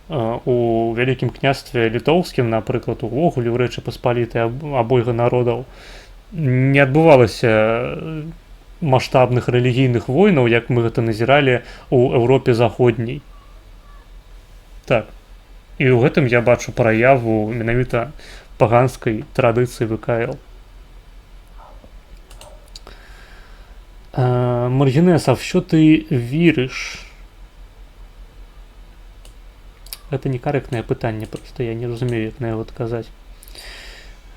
Speaker 1: у вялікім княстве літоўскім, напрыклад, увогуле ў Рэчы Паспалітай абойга народаў не адбывалася маштабных рэлігійных войнаў, як мы гэта назіралі ў Еўропе заходняй. Так. І ў гэтым я бачу праяву менавіта паганскай традыцыі ВКЛ. Маргинес, а в що ты веришь? Это некорректное пытанне, просто я не разумею, як на яго адказаць.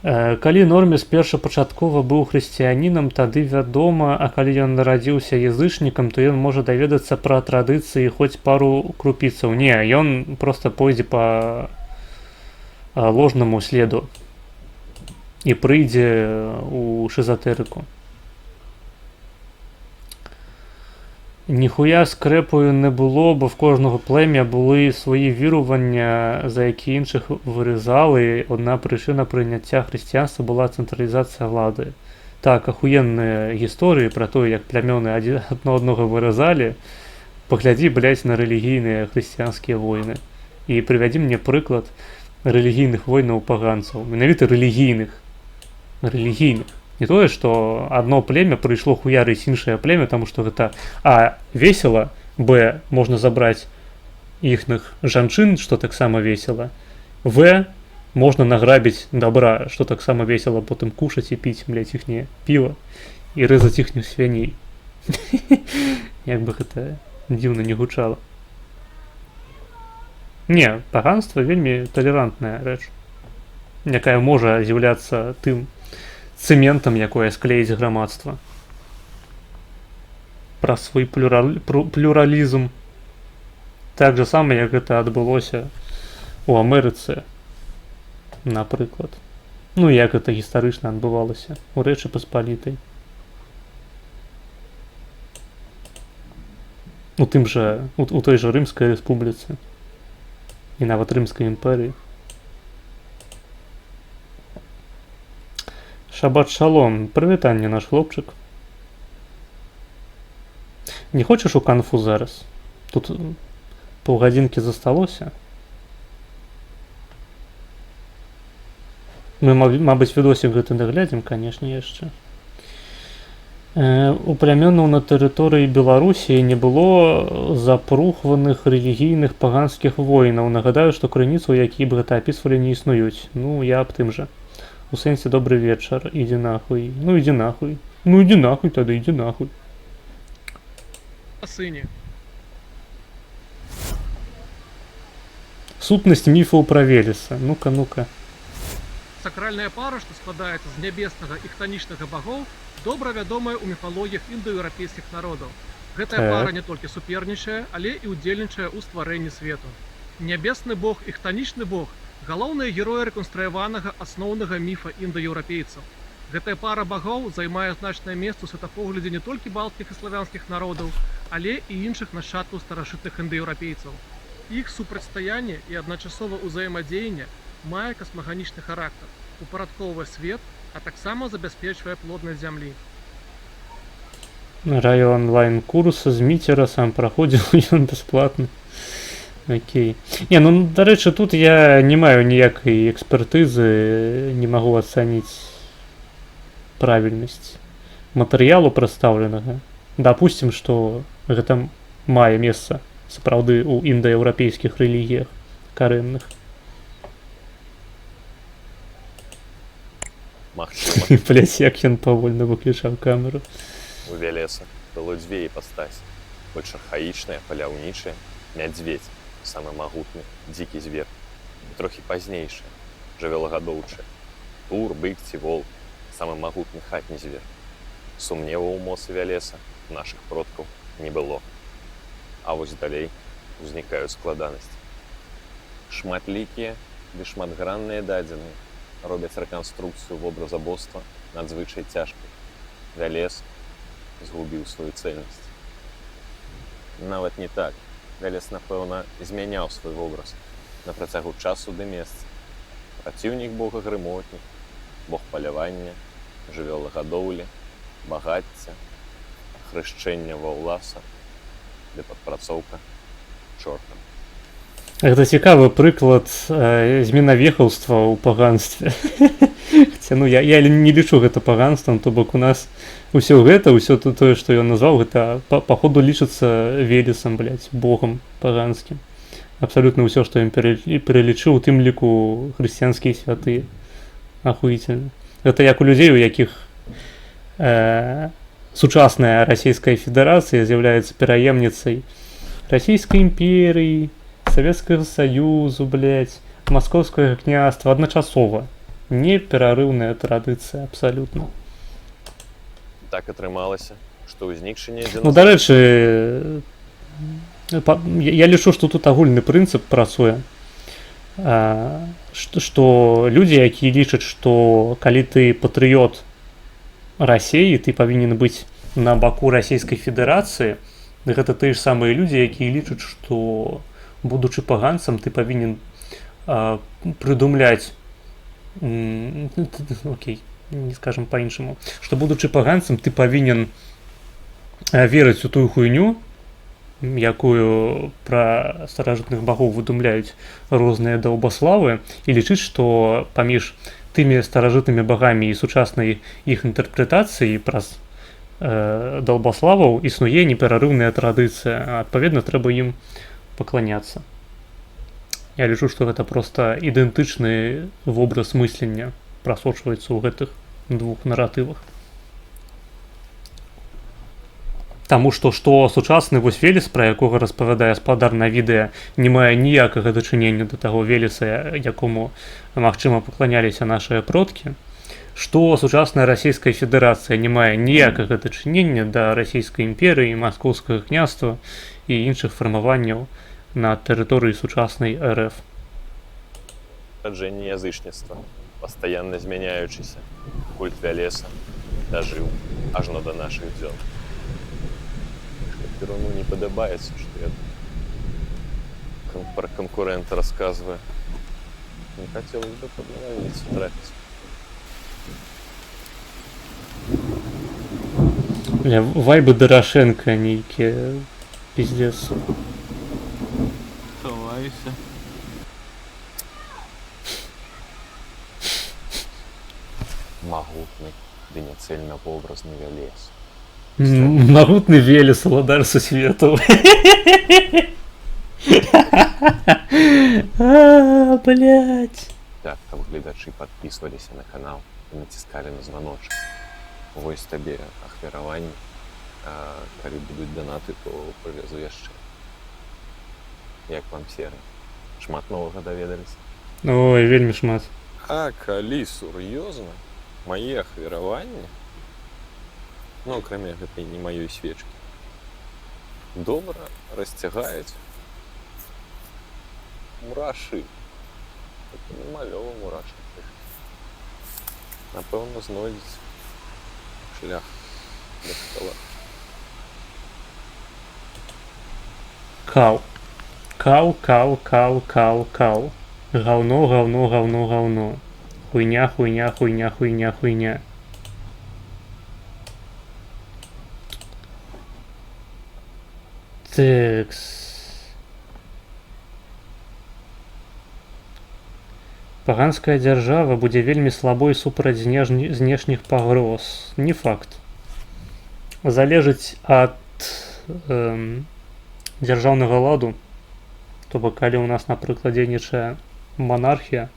Speaker 1: Калі Норміс першапачаткова быў хрысціянінам, тады вядома, а калі ён нарадзіўся язычнікам, то ён можа даведацца пра традыцыі хоць пару крупіцаў. Не, ён проста пойдзе па ложнаму следу і прыйдзе ў шызатэрыку. Ніхуя скрэпаю не было, бо в кожнага племя були свої вірування, за які інших вирізали. Одна причина прийняття християнства була централізація влади. Так, ахуєнні історії про те, як племени одне одного вирізали. Погляді, блядь, на релігійні християнські війни. І приведи мені приклад релігійних війн у поганців. Менавіта релігійних. Релігійних. Не тое, што одно племя прыйшло хуярыць іншае племя, таму што гэта а. Весела, б. Можна забраць іхных жанчын, што таксама весела, в. Можна награбіць добра, што таксама весела, потым кушаць і піць, блядь, іхняе піва і рэзаць іхніх свіней. Як бы гэта дзіўна не гучала. Не, паганства вельмі талерантная рэч, якая можа з'яўляцца тым цэментам, якое склеіць грамадства. Пра свой плюралізм. Так же сама, як гэта адбылося у Амерыцы, напрыклад. Ну, як гэта гістарычна адбывалася у Рэчы Паспалітай. У той жа Рымскай рэспубліцы і нават Рымскай імперыі. Шабат шалом, прывітанне, наш хлопчык. Не хочаш у канфу зараз? Тут паўгадзінкі засталося. Мы, мабыць, відосік гэты даглядзім, канешне, яшчэ. У плямёнаў на тэрыторыі Беларусі не было запрухваных рэлігійных паганскіх войнаў. Нагадаю, што крыніцы, у якія б гэта апісвалі, не існуюць. Ну, я аб тым жа. У сэнсе добрый вечар, ідзі нахуй. Ну ідзі нахуй. Ну ідзі нахуй тады, ідзі нахуй.
Speaker 6: О сыне.
Speaker 1: Сутнасць міфаў пра Велеса. Ну-ка, ну-ка.
Speaker 6: Сакральная пара, што складаецца з нябеснага і хтанічнага багоў, добра вядомая ў міфалогіях індаеўрапейскіх народаў. Гэтая пара не толькі супернічае, але і ўдзельнічае ў стварэнні свету. Нябесны бог і хтанічны бог галоўныя героі рэканструяванага асноўнага міфа індаеўрапейцаў. Гэтая пара багоў займае значнае месца ў светапоглядзе не толькі балцкіх і славянскіх народаў, але і іншых нашчадкаў старажытных індаеўрапейцаў. Іх супрацьстаянне і адначасова ўзаемадзеянне мае касмаганічны характар, упарадкоўвае свет, а таксама забяспечвае плоднасць зямлі.
Speaker 1: Раю онлайн-курс з Міцера сам праходзіў, ён бясплатны. Окей. Не, ну, дарэчы, тут я не маю ніякай экспертызы, не магу ацаніць правільнасць матэрыялу прадстаўленага. Дапусцім, што гэта мае месца сапраўды ў індаеўрапейскіх рэлігіях карэнных.
Speaker 2: Магчыма.
Speaker 1: Блядь, як ён павольна выключаў камеру.
Speaker 2: У Велеса было дзве іпастасі. Больш архаічная, паляўнічая, мядзведзь, самы магутны, дзікі звер. І трохі пазнейшая, жывёлагадоўчая. Тур, бык ці волк, самы магутны хатні звер. Сумневаў у моцы Велеса нашых продкаў не было. А вось далей узнікаюць складанасці. Шматлікія ды шматгранныя дадзеныя робяць рэканструкцыю вобразабоства надзвычай цяжкай. Велес згубіў сваю цэльнасць. Нават не так. Велес, напэўна, змяняў свой вобраз на працягу часу ды месца. Праціўнік бога грымотнік, бог палявання, жывёлагадоўлі, багацця, хрышчэння ваўласа ды падпрацоўка чортам.
Speaker 1: Гэта цікавы прыклад зменавехаўства ў паганстве. Хаця, ну, я не лічу гэта паганствам, то бок у нас ўсё гэта, ўсё тое, што ён назваў, гэта паходу лічыцца Велесам, блядь, богам паганскім. Абсалютна ўсё, што ён пералічыў, у тым ліку хрысціянскія святыя. Ахуительна. Гэта як у людзей, у якіх сучасная Расійская Федэрацыя з'яўляецца пераемніцай Расійскай імперыі, Савецкага Саюзу, блядь, Маскоўскага княства адначасова. Неперарыўная традыцыя, абсалютна.
Speaker 2: Так атрымалася, што ўзнікшэнне
Speaker 1: Ну, дарэчы, я лічу, што тут агульны прынцып працуе. Што людзі, якія лічаць, што калі ты патрыёт Расіі, ты павінен быць на баку Расійскай Федэрацыі, гэта тыя ж самыя людзі, якія лічаць, што будучы паганцам, ты павінен прыдумляць, окей, не скажам па-іншаму, што будучы паганцам, ты павінен верыць у тую хуйню, якую пра старажытных багоў выдумляюць розныя даўбаславы, і лічыць, што паміж тымі старажытнымі багамі і сучаснай іх інтэрпрэтацыі праз даўбаславаў існуе неперарыўная традыцыя, а адпаведна трэба ім пакланяцца. Я лічу, што гэта проста ідэнтычны вобраз мыслення прасочваецца ў гэтых двух наратывах. Таму што сучасны вось Велес, пра якога распавядае спадар на відэа, не мае ніякага дачынення да таго Велеса, якому, магчыма, пакланяліся нашыя продкі, што сучасная Расійская Федэрацыя не мае ніякага дачынення да Расійскай імперыі, Маскоўскага княства і іншых фармаванняў на тэрыторыі сучаснай РФ.
Speaker 2: Раджэнне язычніцтва, пастаянна змяняючыся, культ Вялеса дажыў ажно да нашых дзён. Перуну не падабаецца, што я пра канкурэнта расказваю. Не хацелось бы пад навальніцу трапіць.
Speaker 1: Вайбы Дарашенка нейкія, пиздец.
Speaker 2: Хавайся. Магутны, ды няцельна вобразны Вялес.
Speaker 1: Магутны Велес, уладар сусветаў. Блядь.
Speaker 2: Так, каб гледачы падпісваліся на канал і націскалі на званочак. Вось табе ахвяраванні. Калі будуць данаты, то прывезу яшчэ. Як вам серыя? Шмат новага даведаліся?
Speaker 1: Ой, вельмі шмат.
Speaker 2: А калі сур'ёзна, мае ахвяраванні, ну, акрамя гэтай не маёй свечкі, добра расцягаюць мурашы. Это не малёва мурашак. Напэўна, знойдзеце шлях да стола.
Speaker 1: Кау. Кау, кау, кау, кау, кау. Гаўно, гаўно, гаўно, гаўно. Хуйня, хуйня, хуйня, хуйня, хуйня. Тэкс. Паганская дзяржава будзе вельмі слабой супраць знешніх пагроз. Не факт. Залежыць ад дзяржаўнага ладу. То бок, калі ў нас, напрыклад, дзейнічае монархія,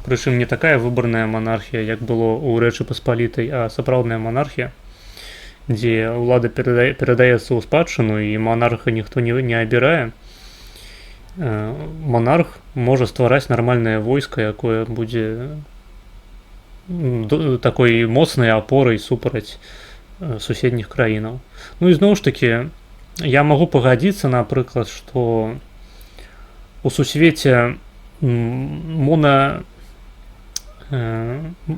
Speaker 1: прычым не такая выбарная монархія, як было ў Рэчы Паспалітай, а сапраўдная монархія, дзе ўлада перадаецца ў спадчыну і монарха ніхто не абірае, монарх можа ствараць нармальнае войска, якое будзе такой моцнай апорай супраць суседніх краінаў. Ну і зноў ж такі, я магу пагадзіцца, напрыклад, што у сусвеце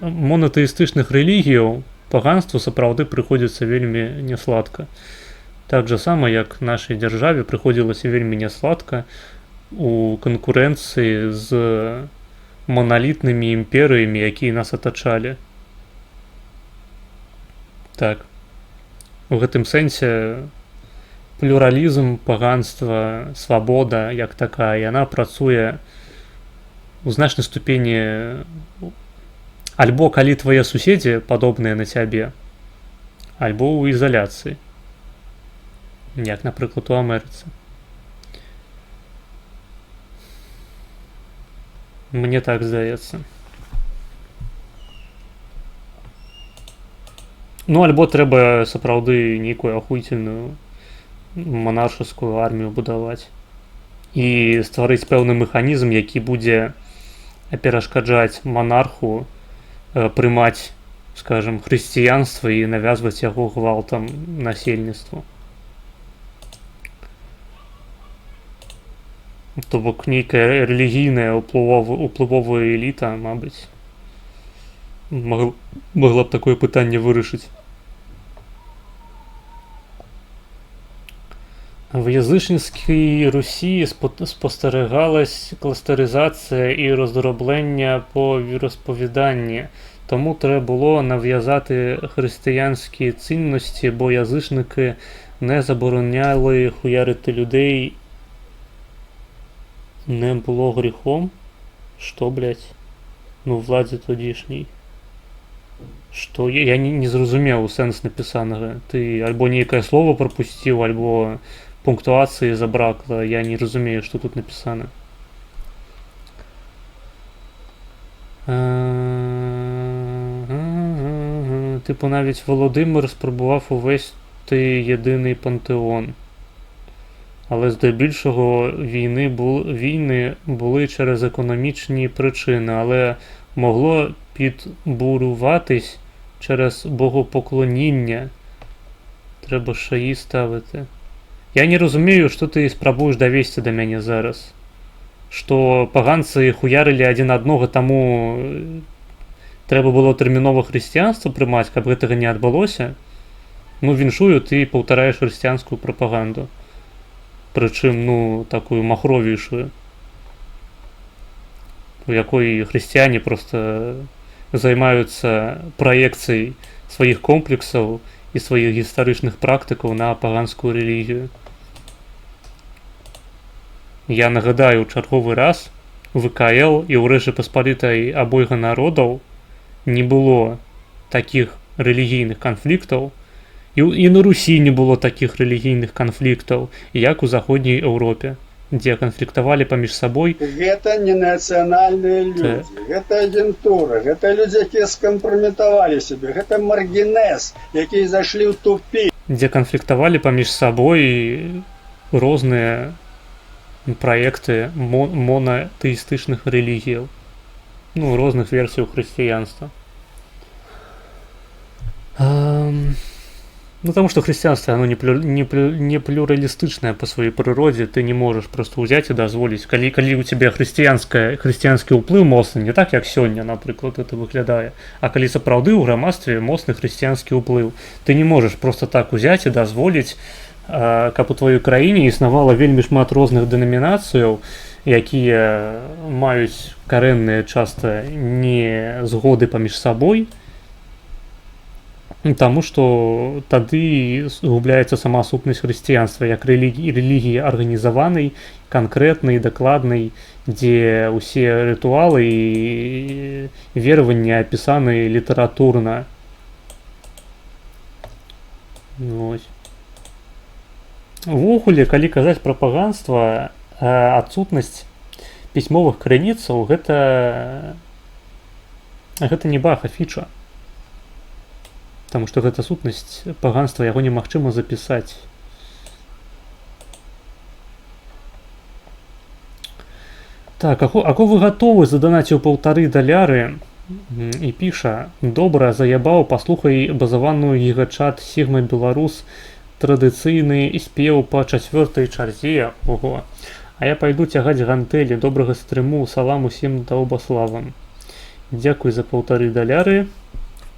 Speaker 1: монатэістычных рэлігіяў паганству сапраўды прыходзіцца вельмі нясладка. Так жа сама, як нашай дзяржаве прыходзілася вельмі нясладка у канкурэнцыі з маналітнымі імперыямі, якія нас атачалі. Так. У гэтым сэнсе плюралізм, паганства, свабода як такая, яна працуе у значнай ступені альбо калі твае суседзі падобныя на цябе, альбо ў ізаляцыі, як, напрыклад, у Амерыцы. Мне так здаецца. Ну, альбо трэба сапраўды нейкую ахуйцельную манаршыскую армію будаваць і стварыць пэўны механізм, які будзе перашкаджаць манарху прымаць, скажем, хрысціянства і навязваць яго гвалтам насельніцтву. То бок нейкая рэлігійная уплывовая эліта, мабыць, могла б такое пытанне вырашыць. В язычніцкай Русі спостерігалась кластеризація і роздроблення по віросповіданні, тому треба було нав'язати християнські цінності, бо язичники не забороняли хуярити людей. Не було гріхом? Що, блядь? Ну, владі тодішній. Что? Я не зразумеў сэнс напісанага. Ты альбо нейкае слово пропусціў, альбо пунктуацыі забракла. Я не разумею, што тут напісана. Типу навіть Володимир спробував увести єдиний пантеон. Але здебільшого війни були через економічні причини, але могло підбуруватись через богопоклоніння. Треба шаї ставити. Я не розумію, що ти спробуєш довести до мене зараз. Що поганці хуярили один одного, тому треба було терміново християнство приймати, каб гэтага не адбылося. Ну, віншую, ти повторяєш християнську пропаганду. Причым, ну, такую махровейшую, у якой христиане просто займаюцца праекцыяй сваіх комплексаў і сваіх гістарычных практыкаў на паганскую рэлігію. Я нагадаю чарговы раз, в ВКЛ і ў Рэчы Паспалітай абойга народаў не было такіх рэлігійных канфліктаў, і на Русі не было такіх рэлігійных канфліктаў, як у заходняй Еўропе, дзе канфліктавалі паміж сабой.
Speaker 7: Гэта не нацыянальныя людзі, гэта агентура, гэта людзі, якія скампраметавалі сябе, гэта маргінез, якія зайшлі ў тупік.
Speaker 1: Дзе канфліктавалі паміж сабой розныя праекты монатэістычных рэлігіяў, ну, розных версій хрысціянства. Ну, потому что христианство, оно не плюралистичное по своей природе, ты не можешь просто взять и дозволить. Коли у тебя християнский уплыв моцны, не так, як сёння, напрыклад, это выглядае, а коли сапраўды ў грамадстве моцны християнский уплыв, ты не можешь просто так взять и дозволить, каб у твоей краіне існавала вельмі шмат розных деномінацыяў, якія маюць карэнныя часта не згоды паміж сабой, Таму што тады згубляецца сама сутнасць хрысціянства як рэлігіі арганізаванай, канкрэтнай, дакладнай, дзе ўсе рытуалы і вераванні апісаны літаратурна. Увогуле, калі казаць пра паганства, адсутнасць пісьмовых крыніцаў гэта не баг, а фіча. Потому что гэта сутнасць паганства, яго немагчыма запісаць. Так, ако вы гатовы заданаціў $1,5 і піша: добра, заябаў, паслухай базаваную гігачат Сігма Беларус, традыцыйны спеў па 4-й чарзе. Ого. А я пайду цягаць гантэлі, добрага стрыму, салам усім даўбаславам. Дзякуй за $1,5.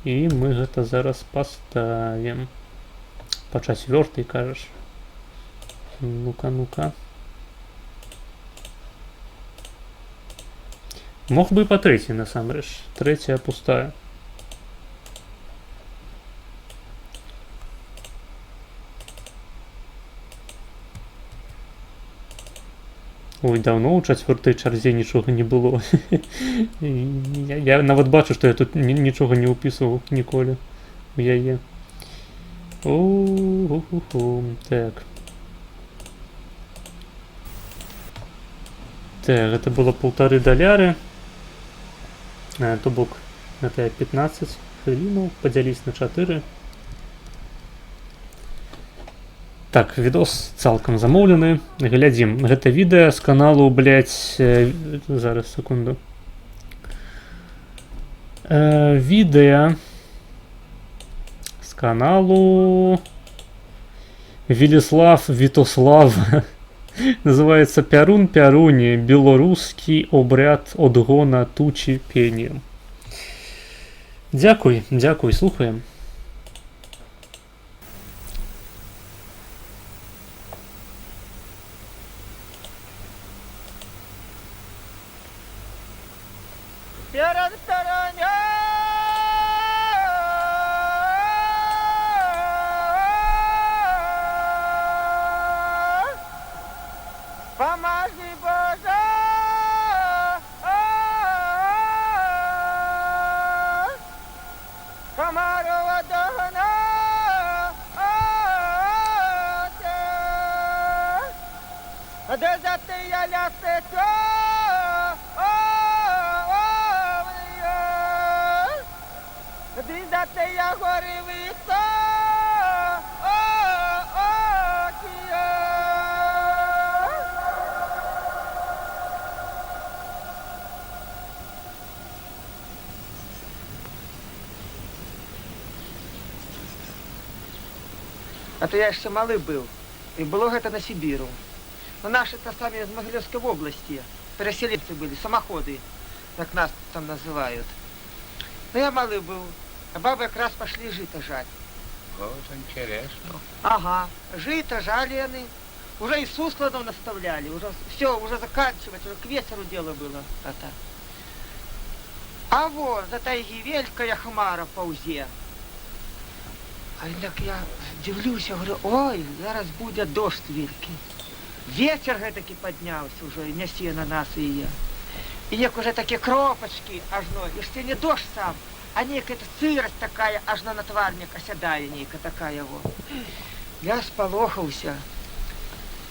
Speaker 1: І мы гэта зараз паставім. Па 4-й, кажаш. Ну-ка, ну-ка. Мог бы і па трэцяй, насамрэч. Трэцяя пустая. Ой, даўно ў чацвёртай чарзе нічога не было. Я нават бачу, што я тут нічога не ўпісваў ніколі у яе. Так. Так, гэта было $1,5. То бок, гэта 15 хвілінаў, падзяліць на 4. Так, відос цалкам замоўлены. Глядзім. Гэта відэа з каналу, блядь... Зараз, секунду. Відэа з каналу... Велислав Витослав. Называется «Пярун Пяруни. Белорусский обряд отгона тучи пением». Дякуй, дякуй, слухаем.
Speaker 8: Помоги, Боже! Комарова догона! Де за ти я лясецю? Де за ти я горівицю? А то я яшчэ малы быў, і было гэта на Сібіру. Ну, наши-то сами из Могилевской области, переселенцы были, самоходы, как нас там называют. Ну, я малый был, а бабы как раз пошли жито жать.
Speaker 9: Вот интересно.
Speaker 8: Ага, жито жали они, уже и сусланов наставляли, уже все, уже заканчивать, уже к вечеру дело было. Это. А вот за тайги великая хмара паузе. А так я дивлюсь, я говорю, ой, зараз буде дождь великий. Ветер гэтакі падняўся ўжо, і нясе на нас і я. І нек уже такія кропачкі ажно, яшчэ не дождь сам, а нейкая сырасць такая ажно на твар мне асядае нейка такая во. Я спалохаўся.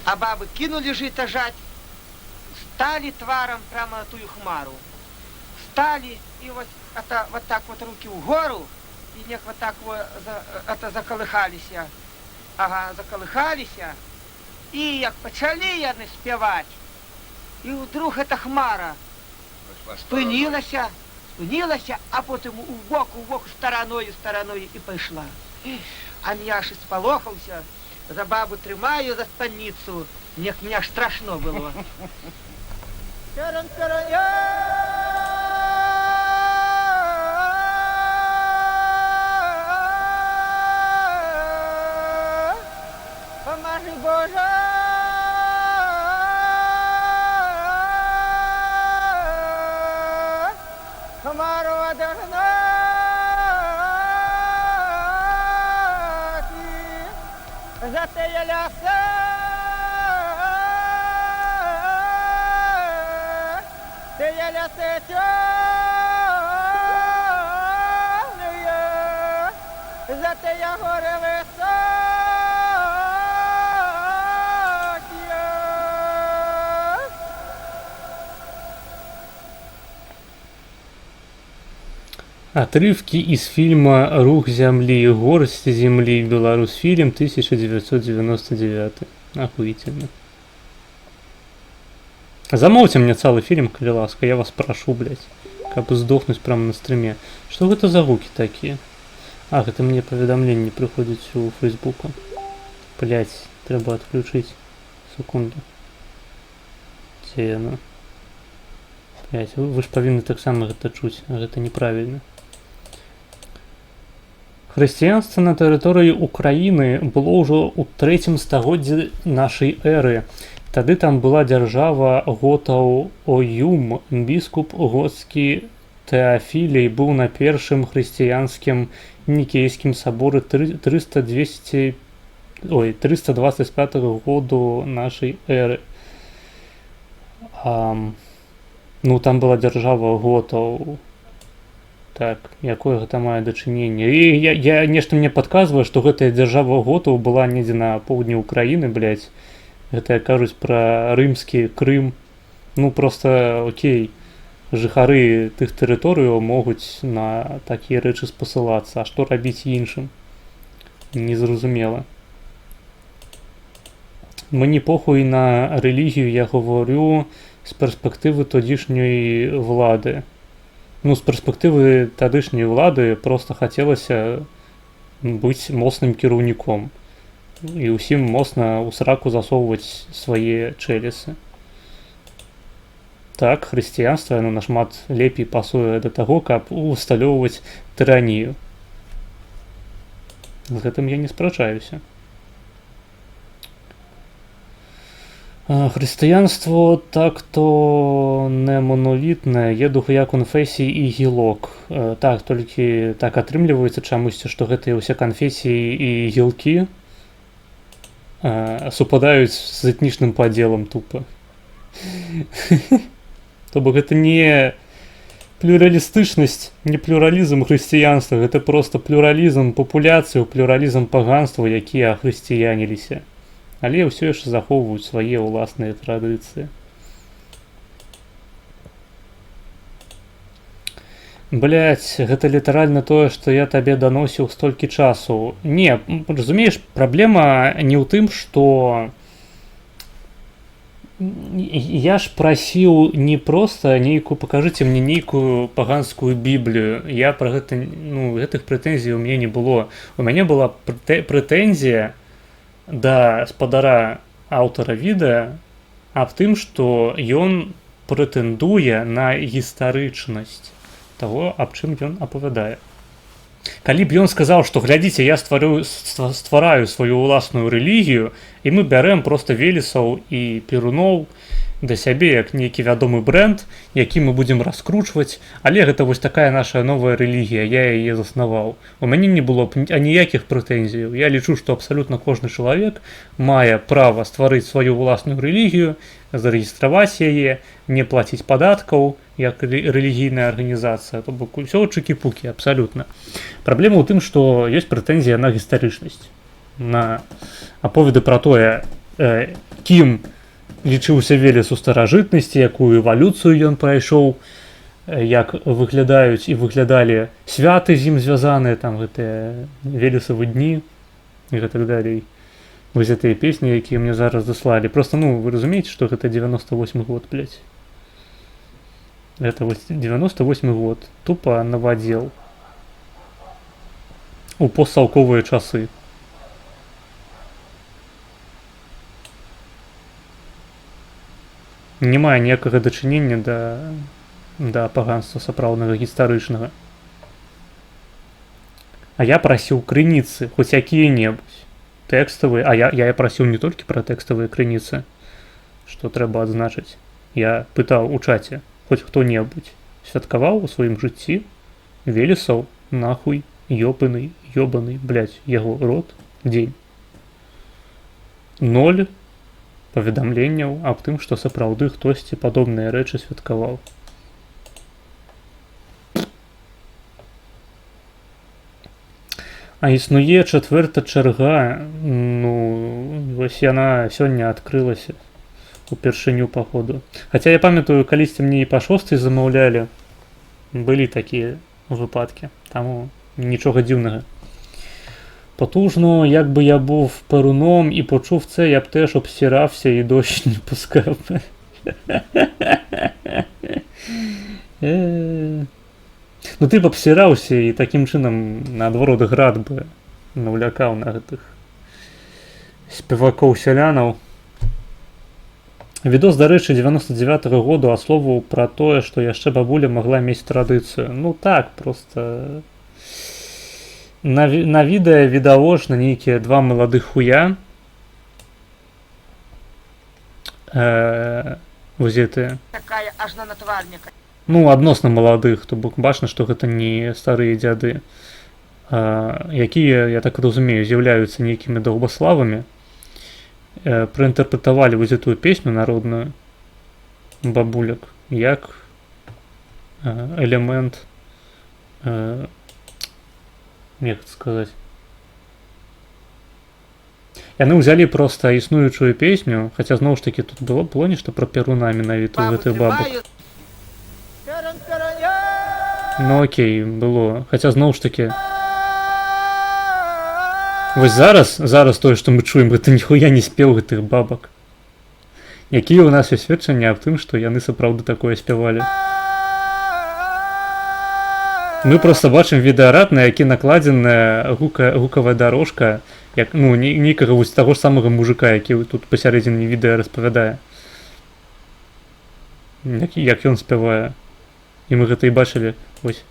Speaker 8: А бабы кинули жито жать, стали тваром прямо на тую хмару. Стали, и вот, это, вот так вот руки вгору, и нек вот так вот это заколыхались. Ага, заколыхались. І як почали яны спяваць, і вдруг эта хмара спынілася, а потым у бок стараною і пайшла. А я ж спалохаўся, за бабу трымаю за станніцу, мне аж страшно было. Помоги, Боже! Комарова догнать! За те я ляса! Те я ляса темная! За те я горе високе!
Speaker 1: Отрывки из фильма «Рух земли», «Горсть земли», Беларусьфильм, 1999. Охуительно. Замолвьте мне целый фильм, коли ласка, я вас прошу, блядь. Как бы сдохнуть прямо на стриме. Что это за звуки такие? Ах, это мне поведомление не приходит у Фейсбука. Блядь, треба отключить. Секунду. Где оно? Блядь, вы ж повинны так само это чуть, а это неправильно. Хрысціянства на тэрыторыі Украіны было ўжо ў 3 стагоддзі нашай эры. Тады там была дзяржава готаў Оюм, біскуп гоцкі Тэафілій быў на першым хрысціянскім нікейскім саборы 325 году нашай эры. Ну там была дзяржава готаў. Так, якое гэта мае дачыненне? І я нешта мне падказвае, што гэтая дзяржава готаў была недзе на поўдні Украіны, блядь. Гэта кажуць пра рымскі Крым. Ну просто окей, жыхары тых тэрыторыяў могуць на такія рэчы спасылацца, а што рабіць іншым? Незразумела. Мне похуй на рэлігію, я говорю з перспектывы тодішняй влады. Ну, з перспектывы тадышняй улады проста хацелася быць моцным кіраўніком і ўсім моцна ў сраку засоўваць свае чэлесы. Так, хрысціянства яно нашмат лепей пасуе да таго, каб усталёўваць тыранію. З гэтым я не спрачаюся. Хрысціянство так-то не монолітне, є духовя конфесій і гілок. Так, толькі так атрымліваецца чамусьці, што гэтыя ўсе канфесіі і гілкі супадаюць з этнічным падзелам тупа. То бок гэта не плюралістычнасць, не плюралізм хрысціянства, гэта проста плюралізм папуляцыі, плюралізм паганства, якія ахрысціяніліся. Але ўсё яшчэ захоўваюць свае ўласныя традыцыі. Блядь, гэта літаральна тое, што я табе даносіў столькі часу. Не, разумееш, праблема не ў тым, што я ж прасіў не проста нейкую, пакажыце мне нейкую паганскую біблію. Я пра гэта, ну, гэтых прэтэнзій у мяне не было. У мяне была прэтэнзія да спадара аўтара відэа аб тым, што ён прэтэндуе на гістарычнасць таго, аб чым ён апавядае. Калі б ён сказаў, што глядзіце, я ствараю сваю ўласную рэлігію, і мы бярэм проста велесаў і перуноў да сябе як нейкі вядомы брэнд, які мы будзем раскручваць, але гэта вось такая наша новая рэлігія, я яе заснаваў. У мяне не было б аніякіх прэтэнзіяў. Я лічу, што абсалютна кожны чалавек мае права стварыць сваю ўласную рэлігію, зарэгістраваць яе, не плаціць падаткаў, як рэлігійная арганізацыя, то бок усё чыкі-пукі, абсалютна. Праблема ў тым, што ёсць прэтэнзія на гістарычнасць, на аповеды пра тое, кім лічыўся Велес у старажытнасці, якую эвалюцыю ён прайшоў, як выглядаюць і выглядалі святы з ім звязаныя, там гэтыя Велесавы дні і гэтак далей. Вось гэтыя песні, якія мне зараз даслалі. Просто, ну, вы разумееце, што гэта 98 год, блядь. Это вось 98 год. Тупа навадзел. У постсаўковыя часы. Не мае ніякага дачынення да паганства сапраўднага гістарычнага. А я прасіў крыніцы, хоць якія-небудзь тэкставыя, а я прасіў не толькі пра тэкставыя крыніцы, што трэба адзначыць. Я пытаў у чаце, хоць хто-небудзь святкаваў у сваім жыцці Велесаў, нахуй, ёбаны, блядь, яго род, дзень. 0 паведамленняў аб тым, што сапраўды хтосьці падобныя рэчы святкаваў. А існуе чацвёрта чарга, ну, вось яна сёння адкрылася упершыню паходу. Хаця я памятаю, калісьці мне і па 6 замаўлялі, былі такія выпадкі, таму нічога дзіўнага. Потужно, якби я був перуном і почув це, я б теж обсирався і дощ не пускав. Ну ти б обсирався і таким чином, наадворот, град би навлякав на гэтых спевакоў-сялянаў. Відос, дарэчы, 99-го году, а слову пра тое, што яшчэ бабуля магла мець традыцыю. Ну так, просто... На відэа відавочна нейкія два маладых хуя вось гэтыя.
Speaker 8: Такая аж на натварніка.
Speaker 1: Ну, адносна маладых, то бок бачна, што гэта не старыя дзяды, якія, я так разумею, з'яўляюцца нейкімі даўбаславамі, праінтэрпрэтавалі вось гэтую песню народную бабуляк як элемент, як сказаць, яны ўзялі проста існуючую песню, хаця зноў ж такі тут было нешта пра Перуна менавіта ў гэтых бабак. Ну окей, было, хаця зноў ж такі вось зараз тое, што мы чуем, гэта ніхуя не спеў гэтых бабак. Якія ў нас ёсць сведчанні аб тым, што яны сапраўды такое спявалі. Мы просто бачым відэарад, на які накладзеная гукавая дорожка, як, ну, нейкага вось таго ж самага мужика, які тут пасярэдзіне відэа распавядае. Як ён спявае. І мы гэта і бачылі. Вось.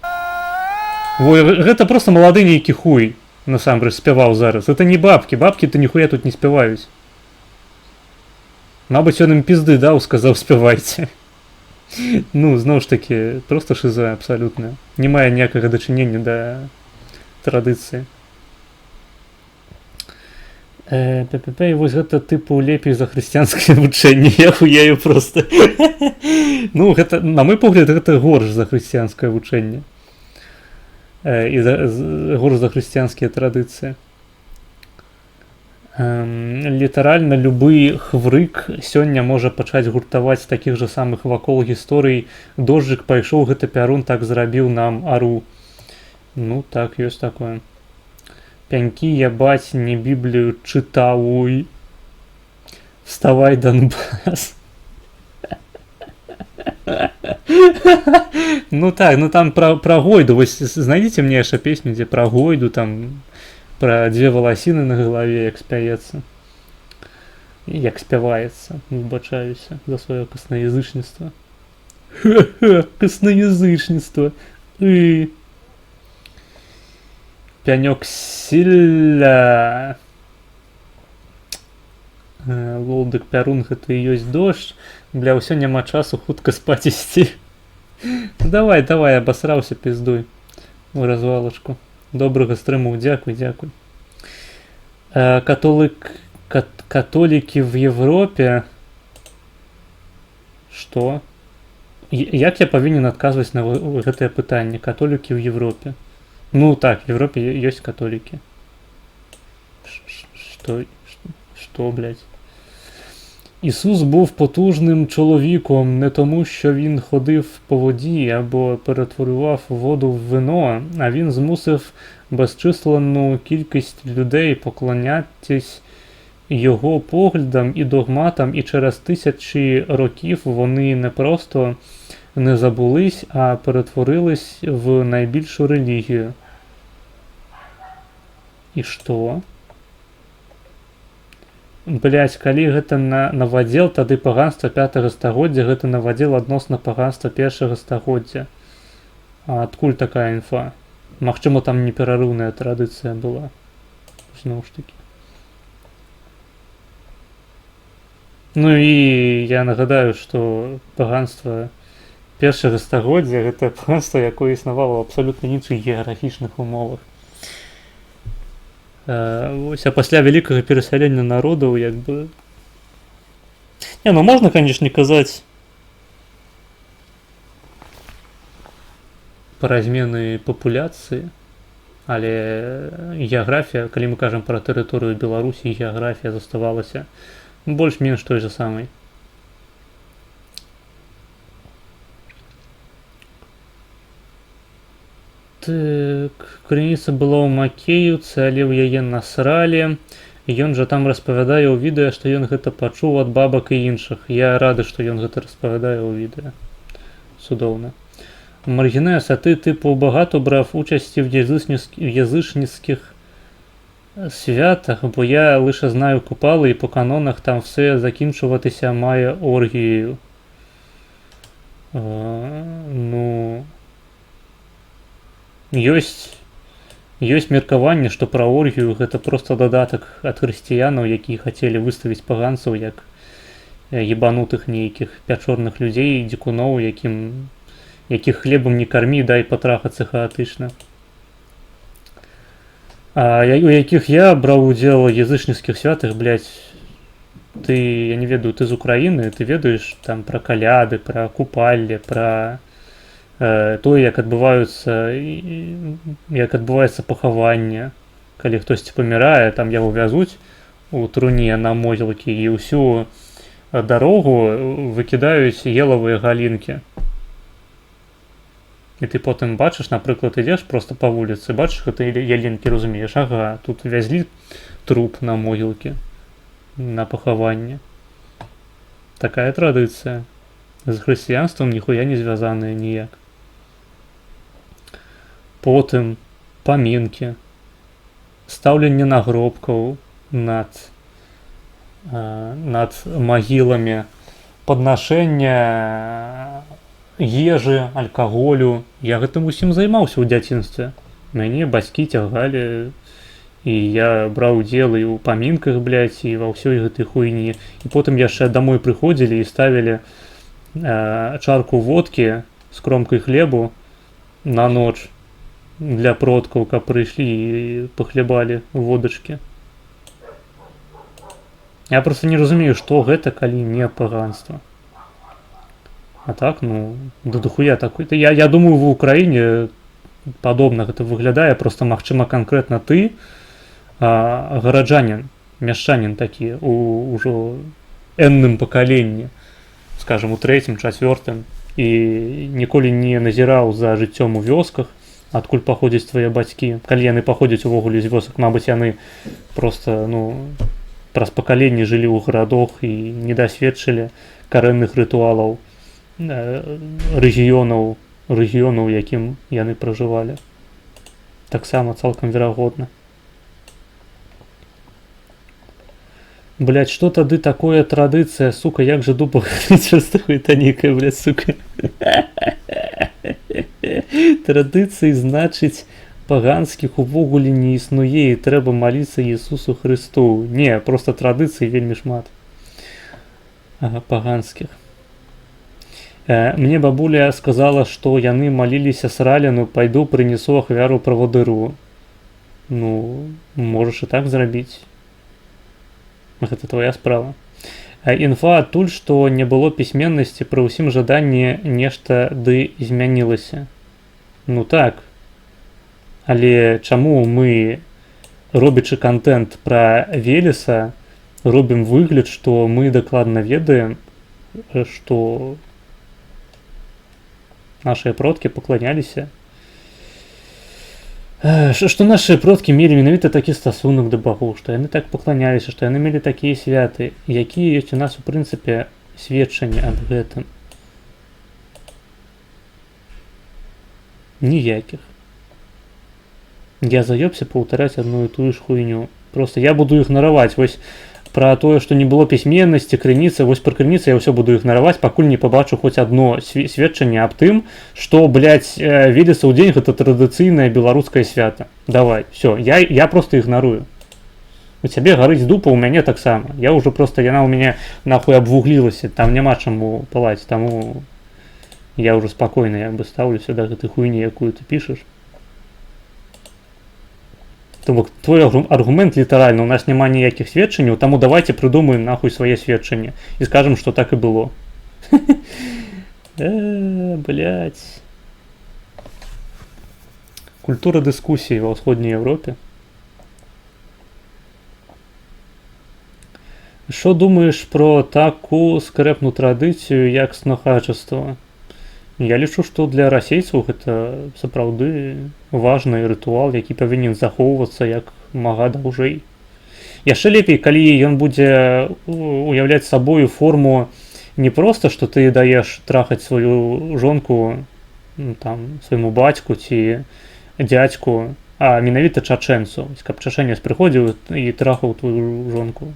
Speaker 1: Гэта просто малады нейкі хуй, насамрэч, спяваў зараз. Гэта не бабкі, бабкі-то ніхуя тут не спяваюць. Мабыць, ён ім пізды даў, сказаў, спявайце. Ну, зноў ж такі, просто шиза абсалютная. Не мае ніякага дачынення да традыцыі. І вось гэта тыпу лепей за хрысціянскае вучэнне. Я хуяю просто. Ну, гэта, на мой погляд, гэта горш за хрысціянскае вучэнне. І горш за хрысціянскія традыцыі. Літаральна любы хврык сёння можа пачаць гуртаваць такіх жа самых вакол гісторый. Дожджык пайшоў, гэта Пярун так зрабіў нам ару. Ну так, ёсць такое. Пянькі ябаць, не Біблію чытаў. Вставай, Донбас. Ну так, ну там пра Гойду. Вось знайдзіце мне яшчэ песню, дзе пра Гойду, там пра дзве валасіны на галаве, як спяецца. Як спяваецца, выбачаюся за сваё каснаязычніцтва. Ха-ха, каснаязычніцтва. Пянёк сілля. Лолдык Пярун, гэта і ёсць дождж. Бля, ўсё няма часу, хутка спаць ісці. Давай, абасраўся, пиздуй. У развалачку. Добрага стрыму, дзякуй. Католікі в Європі. Што? Як я павінен адказваць на гэтае пытанне? Католікі в Європі. Ну так, в Європі ёсць католікі. Што, блядь? Ісус був потужним чоловіком не тому, що він ходив по воді або перетворював воду в вино, а він змусив безчисленну кількість людей поклонятись його поглядам і догматам, і через тисячі років вони не просто не забулись, а перетворились в найбільшу релігію. І що? Блять, калі гэта навадзел, тады паганства 5-го стагоддзя, гэта навадзел адносна паганства 1-го стагоддзя. А адкуль такая інфа? Магчыма, там неперарыўная традыцыя была. Зноў ж такі. Ну і я нагадаю, што паганства 1-го стагоддзя гэта паганства, якое існавала ў абсалютна іншых геаграфічных умовах. Вось, а пасля вялікага перасялення народаў, як бы... Не, ну можна, канешне, казаць пра змены папуляцыі, але геаграфія, калі мы кажам пра тэрыторыю Беларусі, геаграфія заставалася больш-менш той же самай. Так, крыніца была ў Макеюцы, але ў яе насралі. Ён жа там распавядае ў відэа, што ён гэта пачуў ад бабак і іншых. Я рады, што ён гэта распавядае ў відэа. Цудоўна. Маргінес, а ты типу багато брав участі в язичницьких святах, бо я лише знаю Купали і по канонах там все закінчуватися має оргією. Ну... Ёсць меркаванне, што пра оргію гэта проста дадатак ад хрысціянаў, якія хацелі выставіць паганцаў як ебанутых нейкіх пячорных людзей, дзікуноў, якіх хлебам не кармі, дай патрахацца хаатычна. У якіх я браў удзел у язычніцкіх святах, блядь, я не ведаю, ты з Украіны, ты ведаеш там пра каляды, пра купалле, пра тое, як адбываецца пахаванне, калі хтосьці памірае, там яго вязуць у труне на могілкі і ўсю дарогу выкідаюць елавыя галінкі. І ты потым бачыш, напрыклад, ідзеш проста па вуліцы, бачыш гэты ялінкі, разумееш, ага, тут вязлі труп на могілкі, на пахаванне. Такая традыцыя. З хрысціянствам ніхуя не звязаная ніяк. Потым памінкі, стаўленне нагробкаў над магіламі, паднашэнне ежы, алкаголю. Я гэтым усім займаўся ў дзяцінстве. Мяне бацькі цягалі, і я браў удзел і ў памінках, блядь, і ва ўсёй гэтай хуйні. І потым яшчэ дамой прыходзілі і ставілі чарку водкі з кромкай хлебу на ноч для продкаў, каб прыйшлі і пахлебалі водачкі. Я просто не разумею, што гэта, калі не паганства. А так, да дохуя такой. Я думаю, в Украіне падобна гэта выглядае, просто магчыма канкрэтна ты, гараджанін, мяшчанін такі, ужо энным пакаленні, скажем, у 3-м, 4-м, і ніколі не назіраў за жыццём у вёсках, адкуль паходзяць твае бацькі. Калі яны паходзяць увогуле з вёсак, мабыць, яны просто, праз пакаленні жылі ў гарадах і не дасведчылі карэнных рытуалаў рэгіёнаў, якім яны пражывалі. Таксама цалкам верагодна. Блядь, што тады такое традыцыя, сука, як жа дуба частуе танікая, блядь, сука. Традыцыі, значыць, паганскіх увогуле не існуе, і трэба маліцца Ісусу Хрысту. Не, просто традыцый вельмі шмат. Паганскіх. Мне бабуля сказала, што яны маліліся сраляну, пайду прынесу ахвяру правадыру. Можаш і так зрабіць. Гэта твоя справа. Інфа адтуль, што не было пісьменнасці, пры ўсім жаданні нешта ды змянілася. Так. Але чаму мы, робячы контент пра Велеса, робім выгляд, што мы дакладна ведаем, што нашыя продкі пакланяліся, што нашыя продкі мелі менавіта такі стасунак да багоў, што яны так пакланяліся, што яны мелі такія святы, якія ёсць у нас у прынцыпе сведчанні аб гэтым. Ніякіх. Я заёбся паўтараць адну і тую ж хуйню. Просто я буду ігнараваць. Вось пра тое, што не было пісьменнасці, крыніцы, вось пра крыніцы я ўсё буду ігнараваць, пакуль не пабачу хоць адно сведчанне аб тым, што, блядь, Велесаў дзень гэта традыцыйнае беларускае свята. Давай, всё, я просто ігнарую. У цябе гарыць дупа, у мяне таксама. Я ўжо просто, яна ў мяне нахуй абвуглілася, там няма чаму палаць, таму я ўжо спакойна як бы стаўлюся да гэтай хуйні, якую ты пішаш. То бок твой аргумент літаральна, у нас няма ніякіх сведчанняў, таму давайте прыдумаем нахуй свае сведчанні і скажам, што так і было. Блядь. Культура дыскусіі ва ўсходняй Европе. Што думаеш пра таку скрэпную традыцыю, як снахачаства? Я лічу, што для расейцаў гэта сапраўды важны рытуал, які павінен захоўвацца як мага даўжэй. Яшчэ лепей, калі ён будзе уяўляць сабою форму не проста, што ты даеш трахаць сваю жонку, свайму бацьку ці дзядзьку, а менавіта чачэнцу. Каб чачэнец прыходзіў і трахаў твою жонку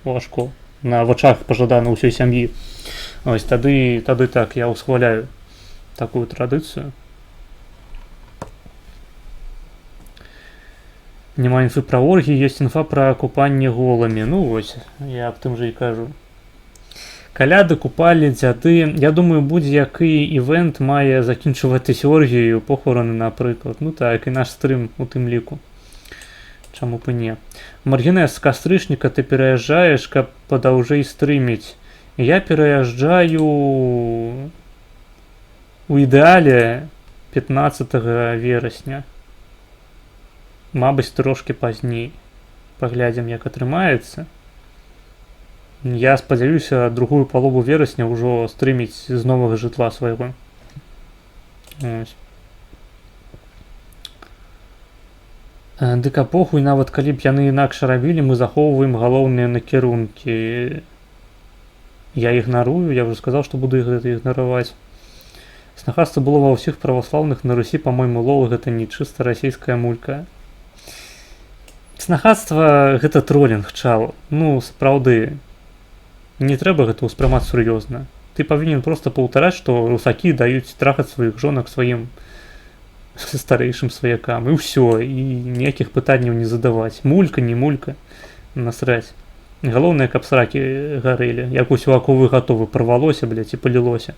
Speaker 1: важко на вачах пажадана ўсёй сям'і. Ось тады так я ўсхваляю такую традыцыю. Няма інфы пра оргі, ёсць інфа пра купанне голамі. Вось, я аб тым жа і кажу. Каляды, купалі, дзяды. Я думаю, будь-який івент мае закінчуватись оргією, похорони, наприклад. Ну так, і наш стрим у тым ліку. Чаму б і не. Маргінес, з кастрычніка ты пераязджаеш, каб падаўжэй стрыміць. Я пераязджаю у ідэале 15 верасня. Мабыць, трошки пазней. Паглядзім, як атрымаецца. Я спадзяюся, другую палову верасня ўжо стрыміць з новага жытла свайго. Ось. Дык похуй, нават калі б яны інакш рабілі, мы захоўваем галоўныя накірункі. Я ігнарую, я ўжо сказаў, што буду гэта ігнараваць. Снахадства было ва ўсіх праваслаўных, на Русі, па-мойму, лол, гэта не чыста расійская мулька. Снахадства гэта тролінг, чал. Ну, сапраўды, не трэба гэта ўспрымаць сур'ёзна. Ты павінен проста паўтараць, што русакі даюць трахаць сваіх жонак сваім старэйшым сваякам, і ўсё, і ніякіх пытанняў не задаваць. Мулька, не мулька, насраць. Галоўнае, каб сракі гарэлі, як усё аковы гатовы парвалося, блядь, і палілося.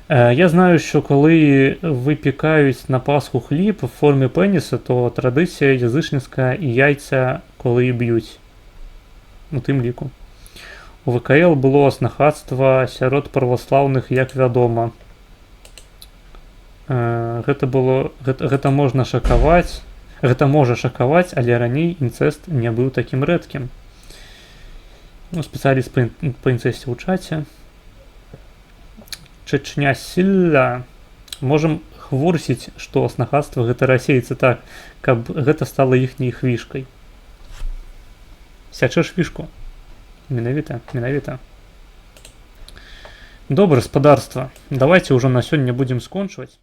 Speaker 1: Я знаю, що коли випікають на Пасху хліб в формі пеніса, то традиція язичницька і яйця коли б'ють. У тим ліку. У ВКЛ було снахадства сярод правослаўных, як вядома. Гэта можна шакаваць. Гэта можа шакаваць, але раней інцэст не быў такім рэдкім. Ну, спецыяліст па інцэсце ў чаце. Чечня сілля. Можам хворсіць, што снахадства гэта расейцы так, каб гэта стала іхняй хвішкай. Сячэш фішку? Менавіта. Добра, гаспадарства. Давайце ўжо на сёння будзем скончваць.